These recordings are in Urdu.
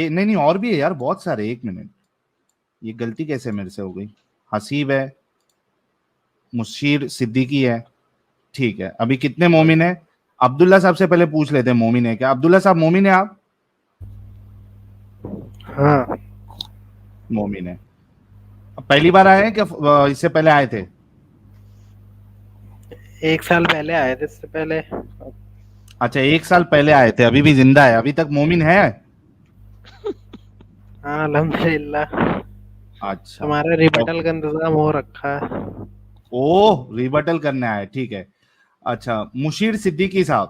نہیں نہیں اور بھی ہے یار بہت سارے. ایک منٹ, یہ غلطی کیسے میرے سے ہو گئی. حسیب ہے, مشیر صدیقی ہے. ٹھیک ہے, ابھی کتنے مومن ہیں؟ عبداللہ صاحب سے پہلے پوچھ لیتے ہیں مومن ہے کیا. عبداللہ صاحب مومن ہیں آپ؟ ہاں مومن ہے. پہلی بار آئے ہیں کہ اس سے پہلے آئے تھے؟ 1 سال پہلے آئے تھے, اس سے پہلے. اچھا 1 سال پہلے آئے تھے, ابھی بھی زندہ ہے, ابھی تک مومن ہے. ہاں الحمدللہ, اچھا ہمارا ریبٹل کا انتظام ہو رکھا ہے. اوہ ریبٹل کرنے آئے, ٹھیک ہے. اچھا مشیر صدیقی صاحب,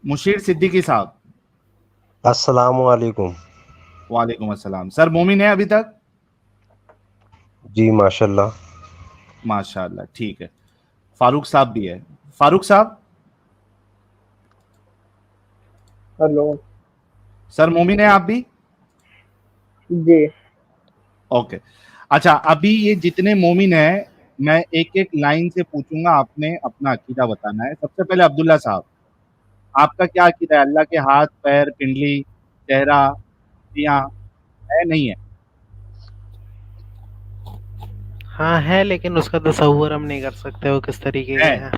مشیر صدیقی صاحب. السلام علیکم. وعلیکم السلام. سر مومن ہے ابھی تک؟ جی ماشاء اللہ. ماشاء اللہ, ٹھیک ہے. فاروق صاحب بھی ہے. فاروق صاحب ہلو. سر مومن ہے آپ بھی؟ جی. اوکے. اچھا ابھی یہ جتنے مومن ہیں میں ایک ایک لائن سے پوچھوں گا, آپ نے اپنا عقیدہ بتانا ہے. سب سے پہلے عبداللہ صاحب, آپ کا کیا عقیدہ ہے؟ اللہ کے ہاتھ, پیر, پنڈلی, چہرہ, ہے نہیں ہے؟ ہاں ہے, لیکن اس کا تصور ہم نہیں کر سکتے وہ کس طریقے کے ہیں.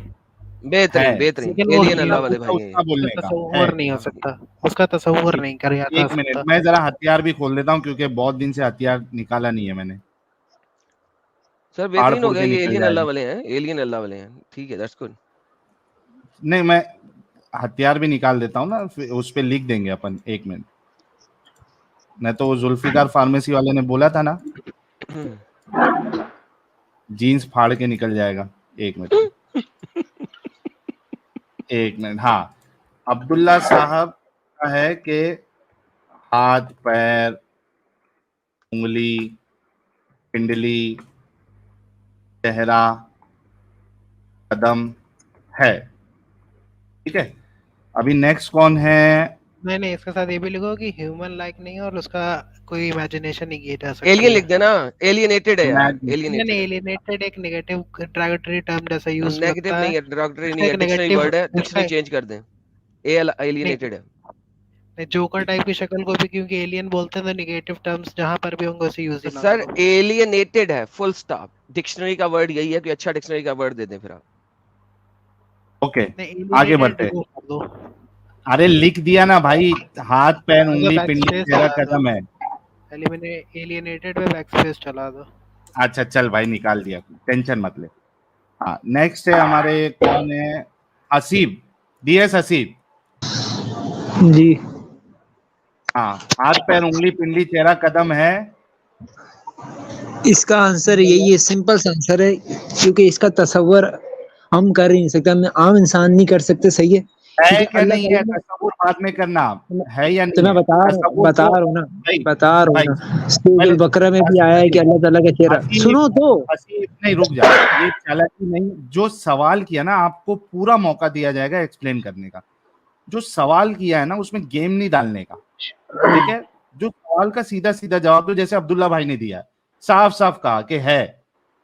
بہترین بہترین لیکن وہ ایلین اللہ والے بھائی اس ہیں. کا اس بولنے کا کا تصور نہیں ہو سکتا, اس کا تصور نہیں کریا جا ایک منٹ, سکتا. میں ذرا ہتھیار بھی کھول دیتا ہوں کیونکہ بہت دن سے ہتھیار نکالا نہیں ہے میں نے. سر پھاڑ بہترین ہو پھوڑ گیا, کے یہ نکل ایلین جائے اللہ گا. والے ہیں, ایلین اللہ والے ہیں. ٹھیک ہے, دیٹس گڈ. نہیں میں ہتھیار بھی نکال دیتا ہوں نا, اس پہ لکھ دیں گے اپن. ایک منٹ, میں تو ذوالفقار فارمیسی والے نے بولا تھا نا, جینز پھاڑ کے نکل جائے گا. ایک منٹ ایک منٹ. ہاں عبداللہ صاحب کا ہے کہ ہاتھ, پیر, انگلی, پنڈلی, چہرہ, قدم ہے. ٹھیک ہے, ابھی نیکسٹ کون ہے؟ نہیں اس کے ساتھ یہ بھی لکھو کہ ہیومن لائک نہیں ہے اور اس کا کوئی امیجنیشن نہیں کی جا ایلین سکتی ہے. لکھ دینا, ایلینیٹڈ ہے یار, ایلینیٹڈ. ایلینیٹڈ ایک نیگیٹو ڈرائیوٹری ٹرم جیسا یوز نیگیٹو لگتا ہے. نہیں ہے, ڈراگٹری اس کا نہیں ہے, ایک ڈکشنری نیگیٹو, ورڈ ہے, ڈکشنری چینج کر دیں. ایلینیٹڈ ہے. جوکر ٹائپ کی شکل کو بھی کیونکہ ایلین بولتے ہیں تو نیگیٹو ٹرمز جہاں پر بھی ہوں گے اسے یوز ہی نہ سر کرو. ایلینیٹڈ ہے, فل سٹاپ. ڈکشنری کا ورڈ یہی ہے, کوئی اچھا ڈکشنری کا ورڈ دے دیں پھر آپ. اوکے آگے ایلینیٹڈ بڑھتے. ریموو کر دو. ارے لکھ دیا نا بھائی, ہاتھ, پیر, انگلی, بیک پنڈلی, اسپیس چہرہ, چلا دو. قدم ہے. ایلینیٹڈ پہ بیک اسپیس چلا دو. اچھا چل بھائی نکال دیا, ٹینشن مت لے. ہاں نیکسٹ ہے ہمارے, کون ہے؟ Haseeb, D S Haseeb. جی. ہاں ہاتھ, پیر, انگلی, پنڈلی, چہرہ, قدم ہے. اس کا آنسر یہی ہے, سمپل سا آنسر ہے, کیونکہ اس کا تصور ہم کر ہی نہیں سکتے, ہم عام انسان نہیں کر سکتے. صحیح ہے, ہے کیونکہ کیا اللہ نہیں ہے؟ تعالیٰ نے, تصور بعد میں کرنا, ہے یا تو نہیں میں ہے تصور بتا تو. رہا ہوں نا, بھائی بتا رہا ہوں بھائی نا, سورۃ پہلے البقرہ میں بھی آیا ہے کہ اللہ تعالیٰ کا چہرہ. سنو تو. حسیب نہیں, رک جا, یہ چالاکی نہیں. جو سوال کیا نا, آپ کو پورا موقع دیا جائے گا ایکسپلین کرنے کا. جو سوال کیا ہے نا اس میں گیم نہیں ڈالنے کا, ٹھیک ہے. جو سوال کا سیدھا سیدھا جواب دو, جیسے عبداللہ بھائی نے دیا, صاف صاف کہا کہ ہے,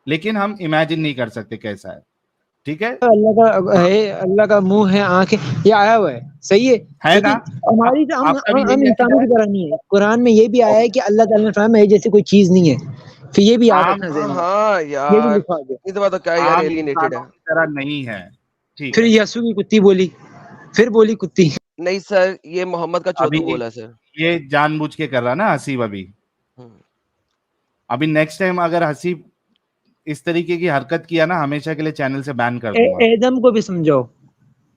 لیکن ہم امیجن نہیں کر سکتے کیسا ہے. ٹھیک ہے, اللہ کا ہے, اللہ کا منہ ہے, آنکھ ہے, یہ آیا ہوا ہے. صحیح ہے, نا لیکن ہماری آپ کا بھی ہم یہی عقیدہ انسانوں کی طرح نہیں ہے. قرآن میں یہ بھی آیا ہے کہ اللہ تعالیٰ نے فرمایا ہے جیسے کوئی چیز نہیں ہے. پھر یہ بھی یاد رکھنا ذہن میں, ہاں یہ بھی یار لکھا گیا. یہ تو بات کیا ہے یار, عام ایلینیٹڈ ہے. انسانوں کی طرح نہیں ہے. ٹھیک پھر ہے, یسوع کی کتی بولی, پھر بولی کتی. نہیں سر, یہ محمد کا چودو ابھی بولا سر. یہ جان بوجھ کے کر رہا نا حسیب. ابھی نیکسٹ ٹائم اگر حسیب اس طریقے کی حرکت کیا نا, ہمیشہ کے لیے چینل سے بین کر دوں گا. ایدم کو بھی سمجھاؤ,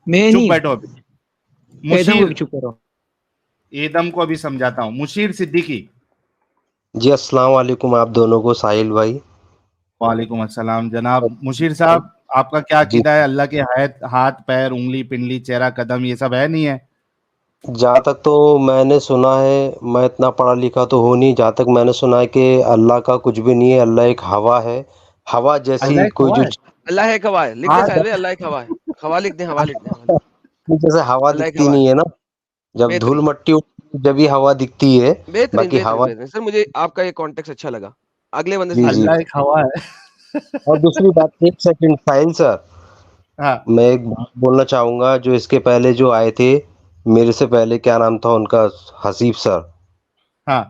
میں چپ نہیں, بیٹھو ابھی. ایدم کو مشیر, بھی چپ کرو. ایدم کو ابھی سمجھاتا ہوں. مشیر صدیقی. جی السلام علیکم آپ دونوں کو, ساحل بھائی. وعلیکم السلام جناب. مشیر صاحب آپ کا کیا جی عقیدہ ہے؟ اللہ کے ہاتھ, پیر, انگلی, پنڈلی, چہرہ, قدم, یہ سب ہے نہیں ہے؟ جہاں تک تو میں نے سنا ہے, میں اتنا پڑھا لکھا تو ہوں نہیں, جہاں تک میں نے سنا ہے کہ اللہ کا کچھ بھی نہیں ہے, اللہ ایک ہوا ہے. ہوا جیسی اللہ ایک کوئی ہوا جو ہے. اللہ ہے ہوا ہے, لکھ دیں ساحل بھائی, اللہ ایک ہوا ہے. ہوا لکھ دیں, ہوا لکھ دیں. جیسے ہوا اللہ ایک دکھتی ہوا ہے. نہیں ہے نا, جب دھول بہترین مٹی جب ہی ہوا دکھتی ہے, بہترین باقی بہترین ہوا. بہترین سر, مجھے آپ کا یہ کانٹیکٹ اچھا لگا. اگلے بندے سے جی جی. چلتے اللہ ہیں. ایک ہوا ہے. اور دوسری بات, ایک سیکنڈ ساحل سر, ہاں میں ایک بات بولنا چاہوں گا. جو اس کے پہلے جو آئے تھے میرے سے پہلے, کیا نام تھا ان کا, حسیب سر. ہاں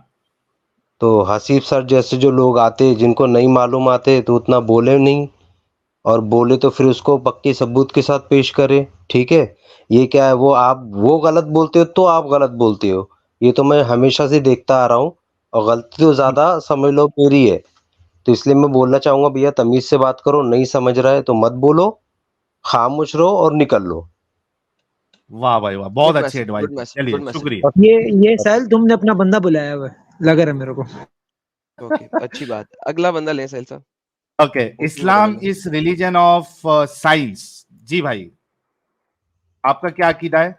تو حسیب سر جیسے جو لوگ آتے جن کو نہیں معلوم آتے تو اتنا بولے نہیں, اور بولے تو پھر اس کو پکی ثبوت کے ساتھ پیش کرے. ٹھیک ہے, یہ کیا ہے, وہ غلط بولتے ہو تو آپ غلط بولتے ہو. یہ تو میں ہمیشہ سے دیکھتا آ رہا ہوں, اور غلطی تو زیادہ سمجھ لو میری ہے. تو اس لیے میں بولنا چاہوں گا بھیا تمیز سے بات کرو, نہیں سمجھ رہا ہے تو مت بولو, خاموش رہو اور نکل لو. واہ بھائی واہ, بہت گڈ اچھی میسج ایڈوائس گڈ ہے. میسج چلیے گڈ میسج. شکریہ. یہ سہیل تم نے اپنا بندہ بلایا ہوا ہے لگ رہا ہے میرے کو. اوکے اچھی بات. اگلا بندہ لیں سہیل صاحب. Okay, Islam is religion of science. جی بھائی, آپ کا کیا عقیدہ ہے؟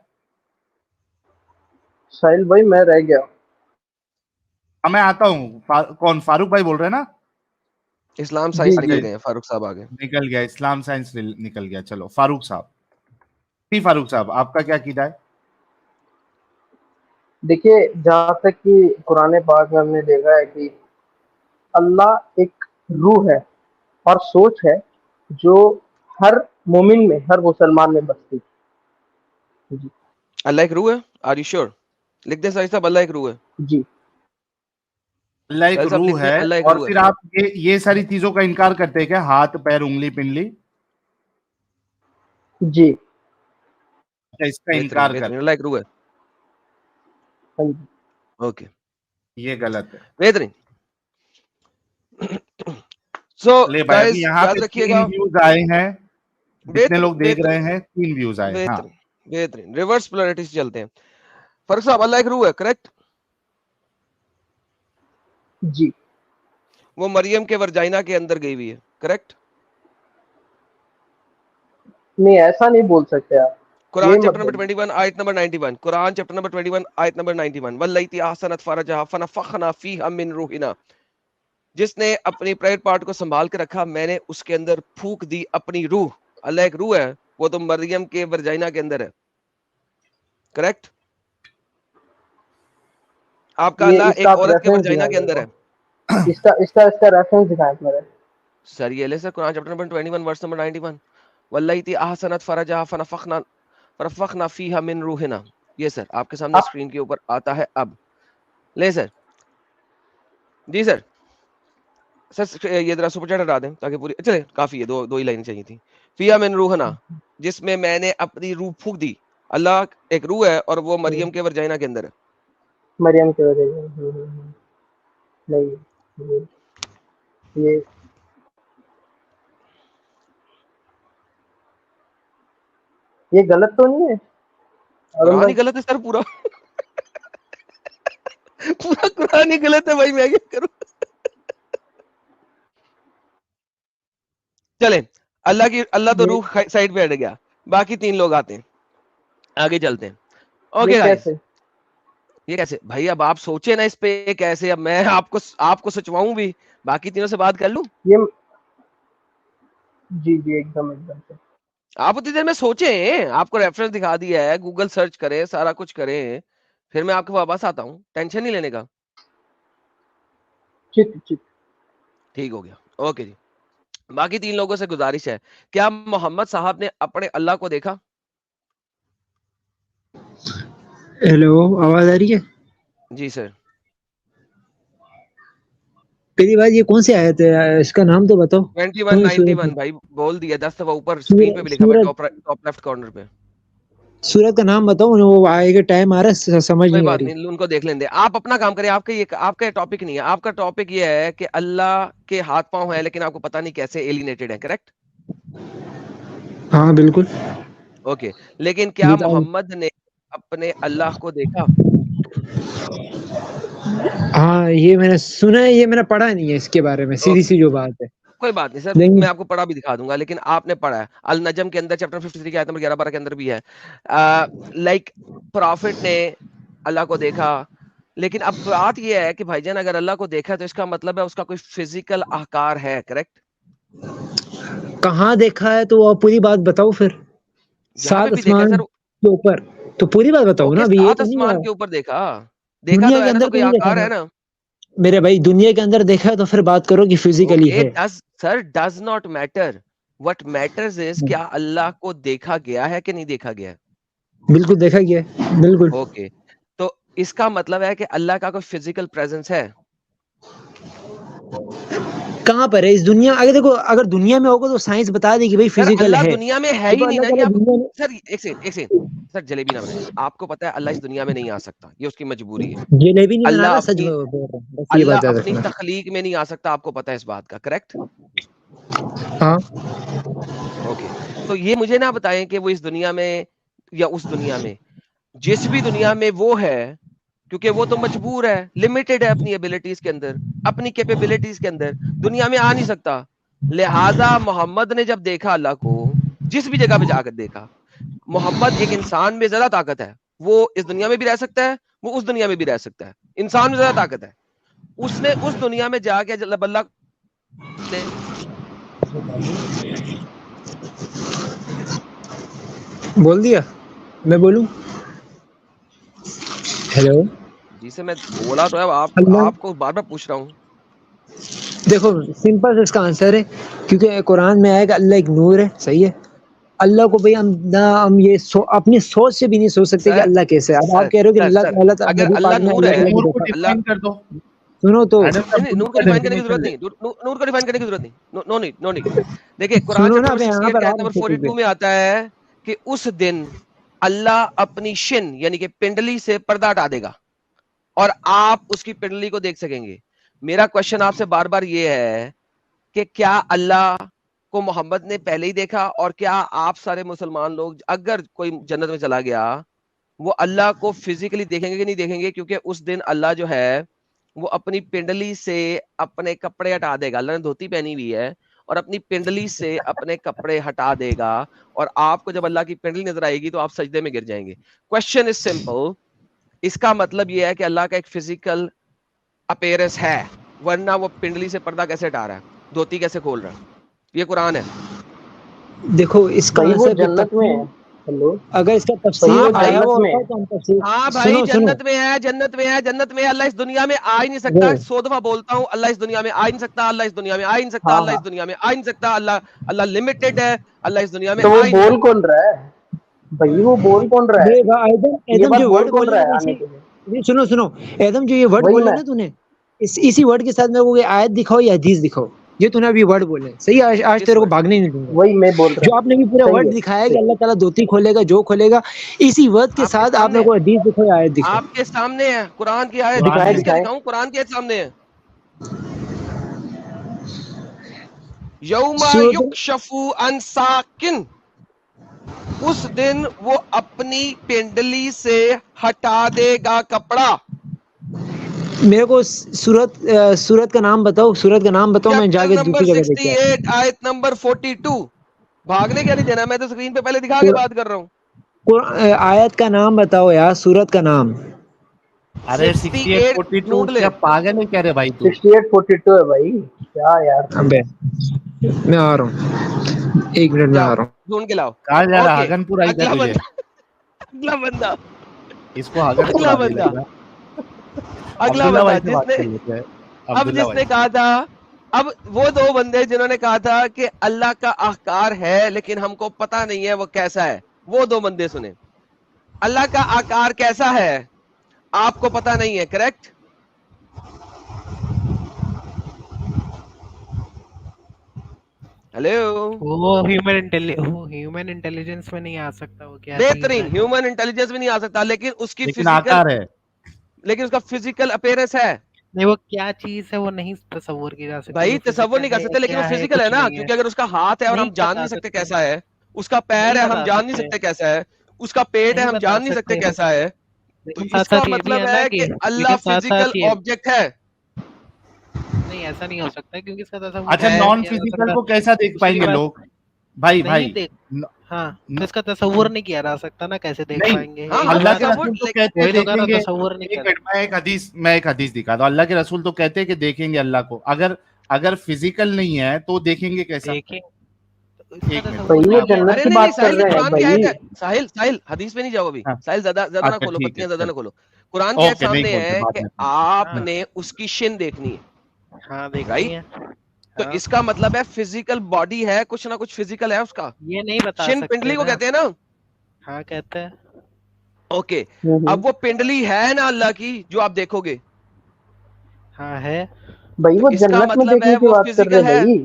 ساحل بھائی میں رہ گیا. میں آتا ہوں. کون, فاروق بھائی بول رہے ہیں نا؟ اسلام جی سائنس جی نکل گئے, فاروق صاحب آگے. نکل گیا, اسلام سائنس نکل گیا. چلو فاروق صاحب. جی فاروق صاحب, آپ کا کیا عقیدہ ہے؟ دیکھیے, جہاں تک کہ قرآن پاک میں ہم نے دیکھا ہے کہ اللہ ایک روح ہے اور سوچ ہے جو ہر مومن میں, ہر مسلمان میں بستی. جی اللہ ایک روح ہے. Are you sure? لکھ دیں سہیل صاحب, اللہ ایک روح ہے. جی اللہ ایک سہیل صاحب لکھ روح دیں ہے, اللہ ایک اور روح ہے. پھر آپ یہ ساری چیزوں کا انکار کرتے ہیں کیا؟ ہاتھ پیر انگلی پنڈلی, جی اس کا بہترین انکار کر, بہترین, اللہ ایک روح ہے. ہاں جی. اوکے یہ غلط ہے. بہترین. سو لے بھائی, ابھی گائز یہاں یاد پہ رکھیے 3 گا. ویوز آئے ہیں. جتنے لوگ بہترین دیکھ رہے بہترین ہیں 3 ویوز آئے. ہاں بہترین بہترین. ریورس پولرٹی سے چلتے ہیں. فرق صاحب, اللہ ایک روح ہے, کریکٹ؟ جی وہ مریم کے ورجائنا کے اندر گئی ہوئی ہے, کریکٹ؟ نہیں, ایسا نہیں بول سکتے آپ. قرآن یہ چیپٹر مت نمبر بولیے. 21 آیت نمبر 91. قرآن چیپٹر نمبر 21 آیت نمبر 91. واللیتی احسنت فرجها فنفخنا فیہا من روحنا. جس نے اپنی پرائیویٹ پارٹ کو سنبھال کے رکھا, میں نے اس کے اندر پھونک دی اپنی روح. اللہ ایک روح ہے, وہ تو مریم کے ورجائنا کے اندر ہے, کریکٹ؟ آپ کا یہ اللہ اس کا ایک آپ عورت کے ریفرنس ورجائنا دکھائیں کے میرے اندر کو. ہے. اس کا ریفرنس دکھائیں میرے. سر یہ لے سر, قرآن چیپٹر نمبر 21 ورس نمبر 91. واللیتی احسنت فرجها فنفخنا فیہا من روحنا. یہ سر آپ کے سامنے اسکرین کے اوپر آتا ہے اب. لے سر. جی سر. سر یہ ذرا سپر چیٹ ہٹا دیں تاکہ پوری, چلے کافی ہے, دو ہی لائنیں چاہیے تھیں. فیہا من روحنا, جس میں میں نے اپنی روح پھونک دی. اللہ ایک روح ہے اور وہ مریم کے ورجائنا کے اندر ہے. مریم کی وجہ سے نہیں, یہ غلط تو نہیں ہے ارون قرآن بھائی؟ ہی غلط ہے سر, پورا پورا قرآن ہی غلط ہے بھائی, میں کیا کروں. چلیں, اللہ تو روح سائڈ پہ ہٹ گیا, باقی 3 لوگ آتے ہیں, آگے چلتے ہیں. اوکے یہ گائز, کیسے؟ یہ کیسے بھائی؟ اب آپ سوچے نا اس پہ کیسے. اب میں آپ کو سچواؤں بھی, باقی تینوں سے بات کر لوں. یہ جی ایک دم سے. آپ اتنی دیر میں سوچیں, آپ کو ریفرنس دکھا دیا ہے, گوگل سرچ کریں, سارا کچھ کریں, پھر میں آپ کے واپس آتا ہوں. ٹینشن نہیں لینے کا. ٹھیک ہو گیا, اوکے جی. باقی 3 لوگوں سے گزارش ہے, کیا محمد صاحب نے اپنے اللہ کو دیکھا؟ ہیلو, آواز آ رہی ہے؟ جی سر. پہلی بات, یہ کون سی آیت ہے, اس کا نام تو بتاؤ. 2191 بھائی, بول دیا 10 دفعہ, اوپر اسکرین پہ بھی لکھا ہوا ہے, ٹاپ لیفٹ کارنر پہ. سورت کا نام بتاؤ, وہ آئے گا ٹائم آ رہا ہے, سمجھ کوئی نہیں آ بات رہی. نہیں, ان کو دیکھ لیں دے. آپ اپنا کام کریں, آپ کا ٹاپک نہیں ہے. آپ کا ٹاپک یہ ہے کہ اللہ کے ہاتھ پاؤں ہیں لیکن آپ کو پتہ نہیں کیسے ایلینیٹڈ ہے, کریکٹ؟ ہاں بالکل. اوکے, لیکن کیا محمد نے اپنے اللہ کو دیکھا؟ ہاں, یہ میں نے سنا ہے, یہ میں نے پڑھا نہیں ہے اس کے بارے میں, سیدھی سی جو بات ہے. کوئی بات نہیں سر, لیکن میں آپ کو پڑھا بھی دکھا دوں گا, لیکن آپ نے پڑھا ہے. النجم کے اندر چیپٹر 53 کی آیت نمبر 11-12 کے اندر بھی ہے, لائک پروفٹ نے اللہ کو دیکھا. لیکن اب بات یہ ہے کہ بھائی جان, اگر اللہ کو دیکھا تو اس کا مطلب ہے اس کا کوئی فزیکل آکار ہے, کریکٹ؟ کہاں دیکھا ہے تو وہ پوری بات بتاؤ پھر. یہاں پہ 7 بھی دیکھا ہے آسمان سر. کے اوپر تو پوری بات بتاؤ نا. اوکے, ابھی یہ 7 تو نہیں آسمان ہے کے اوپر دیکھا دنیا تو کے ہے نا, اندر تو کوئی نہیں دیکھا آکار ہے نا نا. میرے بھائی. دنیا کے اندر دیکھا ہے تو پھر بات کرو کہ فزیکلی اوکے ہے. Sir, does not matter. what matters is کیا اللہ کو دیکھا گیا ہے کہ نہیں دیکھا گیا ہے؟ بالکل دیکھا گیا ہے، بالکل. اوکے، تو اس کا مطلب ہے کہ اللہ کا کوئی فزیکل پریزنس ہے؟ کہاں پر ہے اس دنیا؟ اگر دیکھو اگر دنیا میں ہوگا تو سائنس بتا دے کہ بھائی سر فزیکل اللہ ہے. دنیا میں ہے ہی دیکھو نہیں اللہ نا. یہ تعالیٰ آپ دنیا میں، سر ایک سیکنڈ سر جلیبی نہ بنائیں. آپ کو پتا ہے اللہ اس دنیا میں نہیں آ سکتا، یہ اس کی مجبوری ہے. جلیبی نہیں اللہ بنانا، سچ اپنی بول رہا ہوں، بس یہ بات اللہ یاد اپنی رکھنا. تخلیق میں نہیں آ سکتا، آپ کو پتا ہے اس بات کا، کریکٹ؟ ہاں اوکے، تو یہ مجھے نہ بتائیں کہ وہ اس دنیا میں یا اس دنیا میں، جس بھی دنیا میں وہ ہے، کیونکہ وہ تو مجبور ہے، لمیٹڈ ہے اپنی ایبلٹیز کے اندر، اپنی کیپیبلٹیز کے اندر، دنیا میں آ نہیں سکتا. لہذا محمد نے جب دیکھا اللہ کو، جس بھی جگہ پہ جا کر دیکھا، محمد ایک انسان میں زیادہ طاقت ہے، وہ اس دنیا میں بھی رہ سکتا ہے، وہ اس دنیا میں بھی رہ سکتا ہے. انسان میں زیادہ طاقت ہے. اس نے اس دنیا میں جا کے جب اللہ نے بول دیا، میں بولوں؟ ہیلو، جی سے میں بولا تو ہے، اللہ، آپ کو بار بار پوچھ رہا ہوں. دیکھو سمپل اس کا آنسر ہے، کیونکہ قرآن میں آئے گا اللہ ایک نور ہے، صحیح ہے. اللہ کو بھئی ہم یہ اپنی سوچ سے بھی نہیں سوچ سکتے کہ سر اللہ کیسے ہے. اب سر آپ کہہ رہے ہو کہ سر سر اللہ اگر نبی اللہ پاک نے نور اللہ ہے، تعالیٰ نور کو کو دیکھا. اللہ ڈیفائن کر دو. سنو تو، ایڈم صاحب نہیں، نور کو کا ڈیفائن کرنے کی ضرورت definition نہیں، نور کو ڈیفائن کرنے کی ضرورت نہیں، نو نیڈ، نو نیڈ. دیکھیں قرآن سنو چیپٹر نا، نمبر میں یہاں 68 پر کے آ آیت رہا ہوں نمبر ٹاپک پہ. 42 میں آتا ہے کہ اس دن اللہ اپنی شن یعنی کہ پنڈلی سے پردہ ہٹا دے گا اور آپ اس کی پنڈلی کو دیکھ سکیں گے. میرا کوشچن آپ سے بار بار یہ ہے کہ کیا اللہ کو محمد نے پہلے ہی دیکھا، اور کیا آپ سارے مسلمان لوگ اگر کوئی جنت میں چلا گیا وہ اللہ کو فزیکلی دیکھیں گے کہ نہیں دیکھیں گے؟ کیونکہ اس دن اللہ جو ہے وہ اپنی پنڈلی سے اپنے کپڑے ہٹا دے گا. اللہ نے دھوتی پہنی ہوئی ہے اور اپنی پنڈلی سے اپنے کپڑے ہٹا دے گا، اور آپ کو جب اللہ کی پنڈلی نظر آئے گی تو آپ سجدے میں گر جائیں گے. Question is simple. اس کا مطلب یہ ہے کہ اللہ کا ایک فزیکل اپیرنس ہے، ورنہ وہ پنڈلی سے پردہ کیسے ہٹا رہا ہے، دھوتی کیسے کھول رہا ہے؟ یہ قرآن ہے. دیکھو اس کا بھائی وہ آنسر جنت میں ہے. ہیلو اگر اس کا بھائی تفصیل وہ ہاں آیا بھائی، جنت ہوا میں ہوتا ہے. ہے تو ہم تفصیل. ہاں بھائی، سنو سنو، جنت میں ہے، جنت میں ہے، جنت میں ہے. اللہ اس دنیا میں آ ہی نہیں سکتا. 100 دفعہ بولتا ہوں، اللہ اس دنیا میں آ ہی نہیں سکتا، اللہ اس دنیا میں آ ہی نہیں سکتا، ہاں اللہ ہاں، اس دنیا میں آ ہی نہیں سکتا. اللہ لمیٹڈ ہے، اللہ اس دنیا میں تو وہ آ ہی نہیں بول سکتا. کون رہا ہے بھائی؟ وہ بول کون رہا یہ ہے؟ یہ ایدم بات جو بول ورڈ کون بولے رہا نا، ہے آنے اسی، کے لیے؟ یہ سنو سنو، ایدم جو یہ ورڈ وہی بولے میں، نا تو نے، اسی ورڈ کے ساتھ میں وہ آیت دکھاؤ یا حدیث دکھاؤ، یہ تو نے ابھی ورڈ بولے، صحیح ہے. آج کس تیرے کو ورڈ؟ بھاگنے نہیں دوں گا. وہی میں بول رہا جو آپ نے بھی ہوں. پورا صحیح ورڈ ہے، دکھایا کہ صحیح. اللہ تعالیٰ دھوتی کھولے گا، جو کھولے گا، اسی ورڈ کے آپ کے ساتھ آپ سامنے نے ہے، کوئی حدیث دکھاؤ یا آیت دکھاؤ. آپ کے سامنے ہے قرآن کی آیت. قرآن دکھائیں میں حدیث کیا دکھائیں. دکھاؤں؟ قرآن کی آیت سامنے ہے. یوم سورۃ، یکشف عن ساکن، اس دن وہ اپنی پنڈلی سے ہٹا دے گا کپڑا. میرے کو سورت کا نام بتاؤ، سورت کا نام بتاؤ، میں جا چیپٹر کے نمبر دوسری جگہ دیکھ کے آتا 68 آیت نمبر 42. بھاگنے کیا نہیں دینا، میں تو اسکرین پہ پہلے دکھا کے ہوں. بات کر رہا ہوں. آیت کا نام بتاؤ یار، سورت کا نام. ارے 68 68 42 ڈھونڈ لے. کیا پاگل ہے کیا رے بھائی تو؟ 68 42 ہے بھائی. کیا یار؟ ابے میں آ رہا ہوں، ایک منٹ میں جاؤ آ رہا ہوں. ڈھونڈ کے لاؤ. کہاں جا رہا؟ اوکے، ہگن پور آئی کیا اگلا تجھے؟ بندہ، اگلا بندہ، اس کو ہگن پور اگلا آنے بندہ، لگا. اگلا عبداللہ بندہ بھائی سے جس بات نے، کر لیتے ہیں. اب عبداللہ جس بھائی نے کہا تھا، اب وہ دو بندے جنہوں نے کہا تھا کہ اللہ کا آکار ہے لیکن ہم کو پتا نہیں ہے وہ کیسا ہے، وہ دو بندے سنیں. اللہ کا آکار کیسا ہے آپ کو پتا نہیں ہے، کریکٹ؟ ہیلو، وہ ہیومن انٹیلیجنس میں نہیں آ سکتا وہ کیا چیز بہترین ہے. ہیومن انٹیلیجنس بھی نہیں آ سکتا، لیکن اس کی لیکن فزیکل، آکار ہے. لیکن اس کا فزیکل اپیرنس ہے. نہیں، وہ کیا چیز ہے وہ نہیں تصور کی جا سکتی. بھائی وہ تصور نہیں فزیکل کر ہے سکتے، لیکن وہ کیا ہے، فزیکل ہے کچھ نا، نہیں ہے، کیونکہ اگر اس کا ہاتھ ہے اور نہیں ہم جان بتا نہیں سکتے سکتے، کیسا ہے، اس کا پیر نہیں ہے ہم بتا جان نہیں سکتے، سکتے کیسا ہے، اس کا پیٹ ہے نہیں ہم بتا جان نہیں سکتے سکتے. کیسا ہے، تو لیکن اس ساتھ کا ساتھ یہ بھی مطلب ہے نا ہے کہ، کہ اللہ لیکن ساتھ فزیکل ساتھ یہ آبجیکٹ ہے. نہیں، ایسا نہیں ہو سکتا کیونکہ اس کا تصور اچھا، نہیں ہے نان کیا جا فزیکل سکتا. کو کیسا دیکھ پائیں دوسری گے بات لوگ؟ بھائی نہیں بھائی دیکھ، ہاں ن- تو اس کا تصور نہیں کیا جا سکتا نا، کیسے دیکھ نہیں، پائیں گے. ہاں ایک ہاں تو اللہ بات کے ہے، تصور، رسول تو لیکن کہتے ہیں وہی تو کہہ دیکھیں رہا گے. تصور نہیں ایک کیا. منٹ، میں ایک حدیث دکھا دوں. اللہ کے رسول تو کہتے ہیں کہ دیکھیں گے اللہ کو. اگر فزیکل نہیں ہے تو دیکھیں گے کیسا؟ دیکھیں تو اس کا ایک منٹ تصور بھائی میں وہ نہیں آپ کو کیا جا جنت ارے کی نہیں سکتا. نہیں بات کر ساحل، یہ رہے ہیں قرآن کی آیت بھائی. ہے. ساحل حدیث پہ نہیں جاؤ ابھی. ہاں، ساحل زیادہ نہ اچھا کھولو، ٹھیک ہے، بتیاں زیادہ چل. نہ کھولو. قرآن کی آیت اوکے، نہیں سامنے کھولتے، ہے بعد کہ میں. آپ ہاں نے اس کی شن دیکھنی ہے، ہاں دیکھنی رائٹ؟ ہے. تو اس کا مطلب ہے فزیکل باڈی ہے, کچھ نہ کچھ فزیکل ہے اس کا. یہ نہیں بتا شن سکتے پنڈلی کو نا. کہتے ہیں نا. ہاں کہتے ہیں. اوکے, اب وہ پنڈلی ہے نا اللہ کی جو آپ دیکھو گے, ہاں ہے. بھائی تو وہ اس کا جنت میں مطلب دیکھنے ہے کی وہ بات کر رہے فزیکل ہے. بھائی.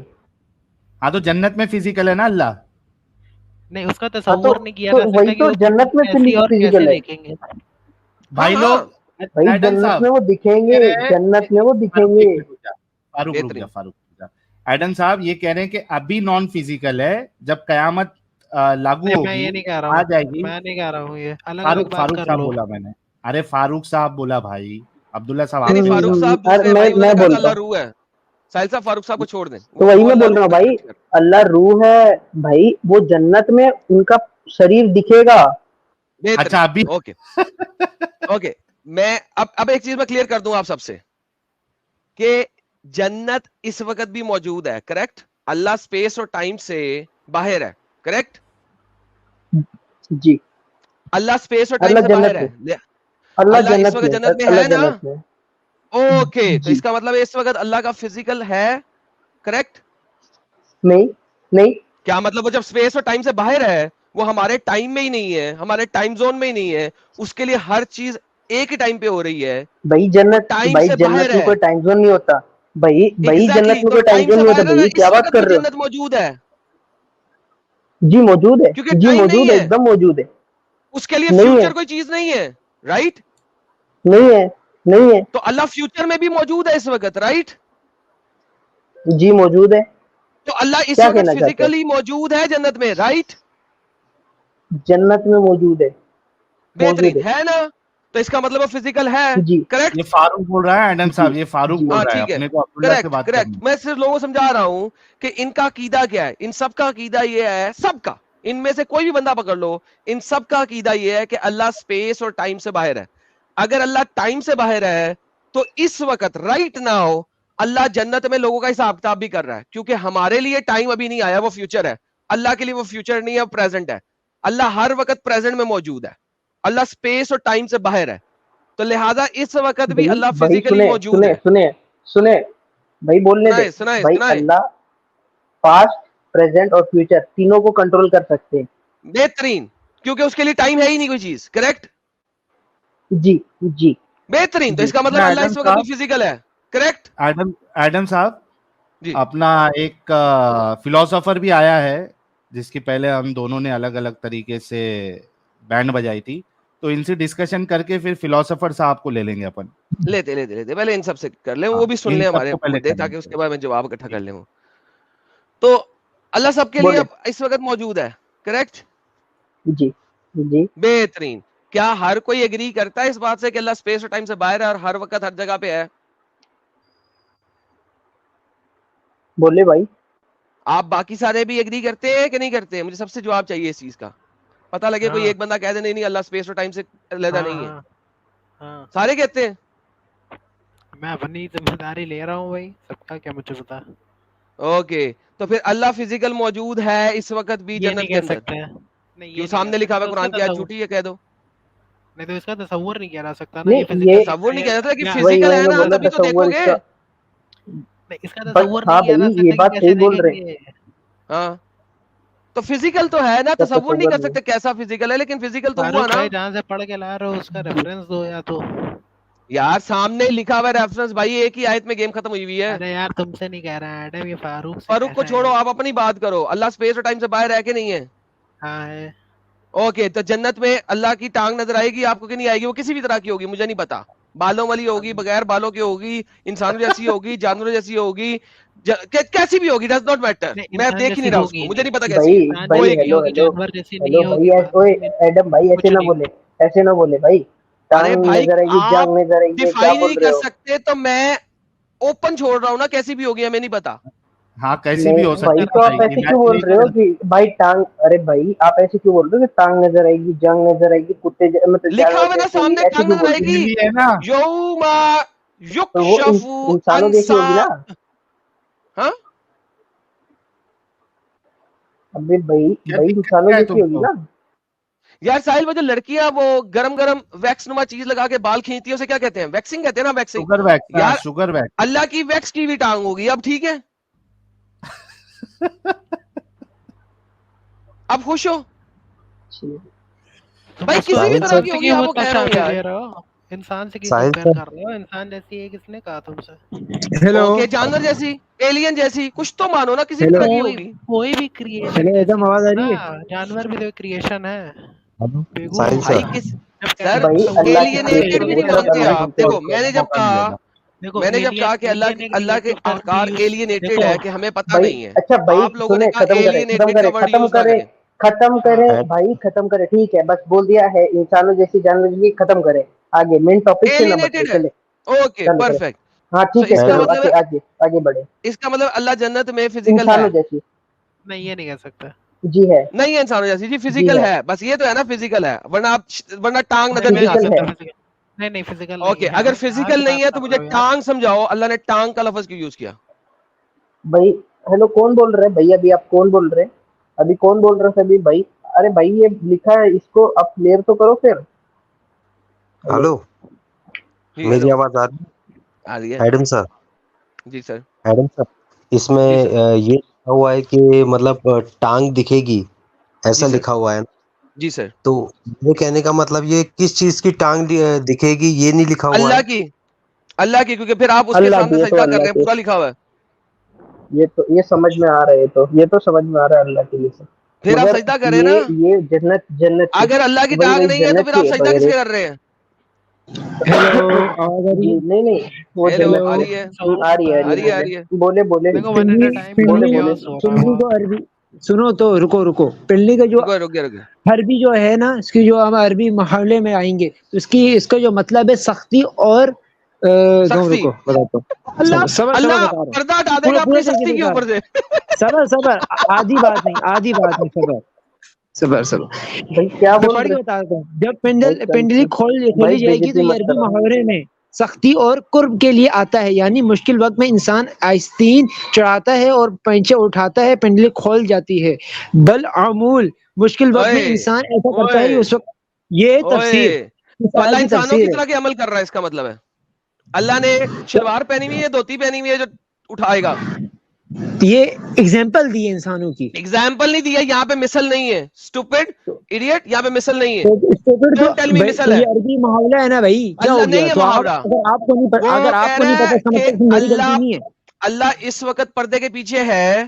ہاں تو جنت میں فزیکل ہے نا اللہ. نہیں اس کا ہاں تصور نہیں کیا تو جا سکتا وہی کہ تو وہ جنت میں کیسی اور کیسے فزیکل ہے دیکھیں گے. بھائی ہاں, لوگ بھائی, ایڈم جنت صاحب میں وہ دکھیں گے, کہہ رہے ہیں جنت میں وہ دکھیں فاروق گے. ایک منٹ رک جا, فاروق رک بہترین. جا, فاروق رک جا. ایڈم صاحب یہ کہہ رہے ہیں کہ ابھی نان فزیکل ہے, جب قیامت لاگو نہیں میں ہوگی یہ نہیں کہہ رہا آ ہوں, جائے گی. میں نہیں کہہ رہا ہوں, یہ الگ الگ فاروق بات فاروق کر صاحب لو. بولا میں نے, ارے فاروق صاحب بولا بھائی, عبداللہ صاحب آپ نہیں نے فاروق بولا. صاحب دوسرے بھائی, انہوں میں نے کہا بولتا اللہ ہوں, روح ہے. ساحل صاحب فاروق صاحب کو چھوڑ دیں, تو وہی وہ میں اللہ بول رہا روح ہوں میں بھائی, سرچ کر. اللہ روح ہے بھائی, وہ جنت میں ان کا شریر دکھے گا. بہترین. اچھا ابھی اوکے اوکے, میں اب ایک چیز میں کلیئر کر دوں آپ سب سے کہ جنت اس وقت بھی موجود ہے, کریکٹ. اللہ اسپیس اور ٹائم سے باہر ہے, کریکٹ. جی, اللہ اسپیس اور ٹائم اللہ سے جنت باہر میں, ہے. اللہ اللہ اس جنت وقت میں, جنت میں اللہ ہے نا. جنت میں. اوکے, تو جی, اس کا مطلب اس وقت اللہ کا فزیکل ہے, کریکٹ. نہیں نہیں, کیا مطلب وہ جب اسپیس اور ٹائم سے باہر ہے, وہ ہمارے ٹائم میں ہی نہیں ہے, ہمارے ٹائم زون میں ہی نہیں ہے, اس کے لیے ہر چیز ایک ہی ٹائم پہ ہو رہی ہے, بھائی وہ جنت, ٹائم بھائی سے باہر جنت میں ہے. کوئی ٹائم زون نہیں ہوتا بھائی, بھائی ایگزیکٹلی, جنت میں تو کوئی ٹائم ٹائم زون سے نہیں ہوتا باہر ہے نا, بھائی, کیا اس بات وقت بھی کر رہے ہو. جنت موجود ہے جی موجود ہے, کیونکہ جی ٹائم نہیں موجود ہے, ہے, ایک دم موجود ہے. اس کے لیے نہیں ہے, فیوچر کوئی چیز نہیں ہے, رائٹ. نہیں ہے, نہیں ہے, تو اللہ فیوچر میں بھی موجود ہے اس وقت, رائٹ. جی موجود ہے. تو اللہ اس کیا وقت کہنا چاہتے فزیکلی موجود ہے جنت میں, رائٹ. جنت میں موجود ہے, موجود بہترین ہے. ہے نا, تو اس کا مطلب وہ فزیکل ہے, جی کریکٹ. یہ فاروق بول رہا ہے, ایڈم جی صاحب یہ فاروق جی بول ہاں رہا ہے, ٹھیک ہے, اپنے کو عبداللہ سے کریکٹ بات کریکٹ. کرنی. میں صرف لوگوں کو سمجھا رہا ہوں کہ ان کا عقیدہ کیا ہے. ان سب کا عقیدہ یہ ہے, سب کا, ان میں سے کوئی بھی بندہ پکڑ لو, ان سب کا عقیدہ یہ ہے کہ اللہ اسپیس اور ٹائم سے باہر ہے. اگر اللہ ٹائم سے باہر ہے تو اس وقت رائٹ ناؤ اللہ جنت میں لوگوں کا حساب کتاب بھی کر رہا ہے, کیونکہ ہمارے لیے ٹائم ابھی نہیں آیا, وہ فیوچر ہے. اللہ کے لیے وہ فیوچر نہیں ہے, وہ پریزنٹ ہے. اللہ ہر وقت پریزنٹ میں موجود ہے, اللہ اسپیس اور ٹائم سے باہر ہے, تو لہذا اس وقت بھی اللہ بھائی فزیکلی سنے موجود سنے ہے. سنے سنے بھائی بولنے دے. سنائے بھائی اللہ پاسٹ, پریزنٹ اور فیوچر تینوں کو کنٹرول کر سکتے ہیں. بہترین, کیونکہ اس کے لیے ٹائم ہے ہی نہیں کوئی چیز, کریکٹ. جی جی بہترین, تو جی اس کا مطلب اللہ ایڈم اس وقت صاحب, بھی فزیکل ہے, کریکٹ. ایڈم صاحب جی اپنا ایک فلاسفر بھی آیا ہے جس کی پہلے ہم دونوں نے الگ الگ طریقے سے بینڈ بجائی تھی, تو ان سے ڈسکشن کر کے پھر فلاسفر صاحب کو لے لیں گے اپن. لیتے پہلے ان سب سے کر لیں, ہاں وہ بھی سن ان لیں سب ہمارے کو پہلے مدعے, کریں تاکہ اس گے. کے بعد میں جواب اکٹھا کر لیں. تو اللہ سب کے لیے بولے. اب اس وقت موجود ہے, کریکٹ. جی جی بہترین. کیا ہر کوئی ایگری کرتا ہے اس بات سے کہ اللہ اسپیس اور ٹائم سے باہر ہے اور ہر وقت ہر جگہ پہ ہے؟ بولے بھائی. آپ باقی سارے بھی ایگری کرتے ہیں کہ نہیں کرتے؟ مجھے سب سے جواب چاہیے اس چیز کا, پتہ لگے کوئی ہاں ایک بندہ کہہ دے نہیں اللہ اسپیس اور ٹائم سے علیحدہ نہیں ہے. ہاں سارے کہتے ہیں. میں اپنی ذمہ داری لے رہا ہوں بھائی, سب کا کیا مجھے پتا. اوکے, تو پھر اللہ فزیکل موجود ہے اس وقت بھی یہ نہیں جنت کے کہہ اندر؟ سکتے ہیں, نہیں کیوں یہ نہیں سامنے کہہ لکھا سکتے, ہوا اس قرآن کی کا آیت تصور, جھوٹی ہے کہہ دو. نہیں تو اس کا تصور نہیں کیا جا سکتا نا, یہ نہیں یہ تصور نہیں کیا جاتا کہ یا وہی فزیکل وہی ہے میں نا, بول تبھی رہا تو دیکھو تصور اس گے. کا. نہیں, اس کا بٹ تصور ہاں نہیں کیا جا بھائی یہ سکتا کہ بات کیسے صحیح بول دیکھیں رہے گے. ہاں تو فزیکل تو ہے نا, کا تصور نہیں کر نہیں. سکتے کیسا فزیکل ہے, لیکن فزیکل تو ہوا فاروق نا. بھائی جہاں سے پڑھ کے لا رہے ہو اس کا جی ریفرنس دو یا تو. یار سامنے لکھا ہوا ریفرنس بھائی, ایک ہی آیت میں گیم ختم ہوئی ہوئی ہے. ارے یار تم سے نہیں کہہ رہا ایڈم, یہ فاروق سے فاروق کہہ کو رہا چھوڑو, ہے. آپ اپنی بات کرو. اللہ اسپیس اور ٹائم سے باہر ہے کہ نہیں ہے؟ ہاں ہے. اوکے, تو جنت میں اللہ کی ٹانگ نظر آئے گی آپ کو کہ نہیں آئے گی؟ وہ کسی بھی طرح کی ہوگی, مجھے نہیں پتا, بالوں والی ہوگی, بغیر بالوں کی ہوگی, انسانوں جیسی ہوگی, جانوروں جیسی ہوگی, کیسی بھی ہوگی, ڈز ناٹ میٹر. نہیں, میں انسان دیکھ ہی جیسی نہیں رہا اس کو, ہوگی مجھے نہیں, نہیں پتا کیسی ہے, بھائی انسان وہ بھائی جیسی ایک نہیں ہی ہے. ہیلو ہوگی, ہیلو جانور جیسی ہیلو نہیں بھائی, ہوگی, اوے ایڈم بھائی ایسے کچھ نہ نہیں. بولے, ایسے نہ بولے بھائی. ارے ٹانگ بھائی نظر آئے گی, آپ جنگ نظر آئے گی, کیا ڈیفائن بول نہیں رہے کر ہو. سکتے تو میں اوپن چھوڑ رہا ہوں نا, کیسی بھی ہوگی ہمیں نہیں پتا. ہاں کیسی بھی ہو نہیں سکتی بھائی, ہے تو بھائی, آپ ایسے کیوں بول رہے ہو imagination. کہ بھائی ٹانگ, ارے بھائی آپ ایسے کیوں بول رہے ہو کہ ٹانگ نظر آئے گی, جنگ نظر آئے گی, کتے مطلب لکھا جانور ہوا نا جیسے ہوگی, سامنے, ایسے ٹانگ کیوں نظر بول آئے رہے یہ گی, بھی ہے نا, یوم ہو. تو وہ یکشف انسانوں جیسی ہوگی نا. ہاں ابے بھائی کیا بھائی دقت انسانوں کیا ہے جیسی تم ہوگی کو؟ نا. یار ساحل, وہ جو لڑکیاں وہ گرم گرم ویکس نما چیز لگا کے بال کھینچتی ہیں اسے کیا کہتے ہیں؟ ویکسنگ کہتے ہیں نا, ویکسنگ. شوگر ویکس, ہاں یار شوگر ویکس. اللہ کی ویکس کی بھی ٹانگ ہوگی, اب ٹھیک ہے. اب خوش ہو تم بھائی اس کو کسی بھی ساحل طرح سر کی سے ہوگی کیوں آپ وہ اتنا کہہ رہا ہوں چارج یار. لے رہے ہو؟ انسان سے کیوں ساحل کمپیئر سر کر رہے ہو؟ انسان جیسی ہے کس نے کہا تم سے؟ ہیلو اوکے جانور جیسی, ایلین جیسی, کچھ تو مانو نا, کسی بھی ہیلو طرح کی کوئی ہوگی. کوئی بھی کریشن ہیلو جیسی ایدم آواز ہوگا آ رہی نا, ہے؟ جانور بھی تو کریشن ہے. ہلو بیگو ساحل بھائی سر کس جب کہتے سر ہیں بھائی تصور اللہ کی کرنا تو ایلینیٹڈ کریشن بھی میں نہیں ایلین سب مانتے اللہ کریشن کی آپ. ہے. دیکھو سوچ میں ہے, نے جب موقع کہا, ملے گا. دیکھو میں نے جب کہا کہ اللہ کے اہکار ایلینیٹڈ دیکھو ہے کہ ہمیں پتہ بھائی نہیں ہے, اچھا بھائی آپ لوگوں نے سنیں, کہا ختم کریں ایلینیٹڈ کا ورڈ یوز نہ کریں. ختم ہاں کریں بھائی, ختم کریں, ٹھیک ہے, بس بول دیا ہے انسانوں جیسی جانور جیسی, ختم کریں, آگے مین ٹاپک سے نہ بٹے, ایلینیٹڈ ہے. چلے اوکے چل کریں. پرفیکٹ. ہاں سو ٹھیک ہے, اس کا چلو مطلب آگے ہے, آگے آگے بڑھے. اس کا مطلب اللہ جنت میں فزیکل ہے انسانوں جیسی, نہیں یہ نہیں کہہ سکتا. جی ہے, نہیں ہے انسانوں جیسی, جی جی فزیکل ہے, ہے, بس یہ تو ہے نا فزیکل ہے, ورنہ ٹانگ نہیں نظر نہیں نہیں آ کہہ فزیکل ہے. سکتی. سکتا physical. نہیں نہیں فزیکل نہیں اوکے ہے. اگر آپ کہاں فزیکل کی نہیں بات ہے تو کر مجھے رہے ہو یار؟ ٹانگ سمجھاؤ, اللہ نے ٹانگ کا لفظ کیوں یوز کیا؟ بھائی ہیلو کون بول رہے بھائی, ابھی آپ کون بول رہے, ابھی کون بول رہے تھے ابھی بھائی, ارے بھائی یہ لکھا ہے, اس کو آپ کلیئر تو کرو پھر. ہیلو, ہلو جی میری ہیلو آواز آ رہی آ رہی ہے. ہے ایڈم سر؟ جی سر. ایڈم سر اس میں جی سر. یہ لکھا ہوا ہے کہ مطلب ٹانگ دکھے گی, جی ایسا سر. لکھا ہوا ہے نا, جی سر. تو یہ کہنے کا مطلب یہ کس چیز کی ٹانگ دکھے گی یہ نہیں لکھا ہوا اللہ ہے؟ کی, اللہ کی, کیونکہ پھر آپ اس کے اللہ کی, سامنے یہ تو سجدہ کر اللہ رہے ہیں, کے, پورا لکھا ہوا ہے. یہ سمجھ میں آ رہا ہے, تو یہ تو سمجھ میں آ رہا ہے اللہ کے لیے, پھر آپ مگر سجدہ کریں نا. یہ جنت کی, اگر اللہ کی وہی ٹانگ وہی نہیں ہے تو جنت پھر کی آپ ہے سجدہ کس بغیر. کے کر رہے ہیں؟ ہیلو آواز آ رہی جی ہے؟ نہیں نہیں, وہ ہیلو جنت آ کی ہیلو رہی ہے, آ رہی ہے, آ رہی ہے, آ بولے رہی ہے. بولے بولے دیکھو ون ایٹ اے ٹائم بولے اتنا بولے. chaos ہو رہا ہے پنڈلی وہاں. کو عربی سنو تو رکو پنڈلی کا جو رکے رکے. عربی جو ہے نا, اس کی جو ہم عربی محاورے میں آئیں گے, اس کا جو مطلب ہے سختی اور سختی. رکو بتاتا ہوں, صبر اللہ بتا رہا ہوں, پردہ ہٹا دے پورا گا پورا اپنی طریقے سختی سے کے بتا رہا اوپر سے. ہوں, صبر آدھی بات نہیں, صبر بھائی کیا میں بول پڑھ رہے, کے بتاتا ہوں. جب بھائی پنڈلی بھائی کھولی جائے گی تو بےعزتی یہ مت عربی کرو. محاورے میں سختی اور قرب کے لیے آتا ہے, یعنی مشکل وقت میں انسان آستین چڑھاتا ہے اور پینچے اٹھاتا ہے, پنڈلی کھول جاتی ہے. بالعمول مشکل وقت میں اوئے انسان ایسا کرتا ہے اوئے اس وقت. یہ تفسیر, اوئے, اس تو اللہ آیت کی انسانوں تفسیر کی ہے. طرح کے عمل کر رہا ہے, اس کا مطلب ہے اللہ نے شلوار پہنی ہوئی ہے, دھوتی پہنی ہوئی ہے, جو اٹھائے گا. یہ اگزامپل دی ہے انسانوں کی, ایگزامپل نہیں دیا, یہاں پہ مثل نہیں ہے. اسٹوپڈ ایڈیٹ, یہاں پہ مثل نہیں ہے. تو ڈونٹ ٹیل می مثل تو ہے. یہ عربی محاورہ ہے نا بھائی, کیا اللہ ہو گیا؟ نہیں ہے تو آپ محاورہ. وہ اگر آپ کہہ کو نہیں رہا پتا ہے اس کا کہ مطلب میری غلطی اللہ نہیں ہے. اللہ اس وقت پردے کے پیچھے ہے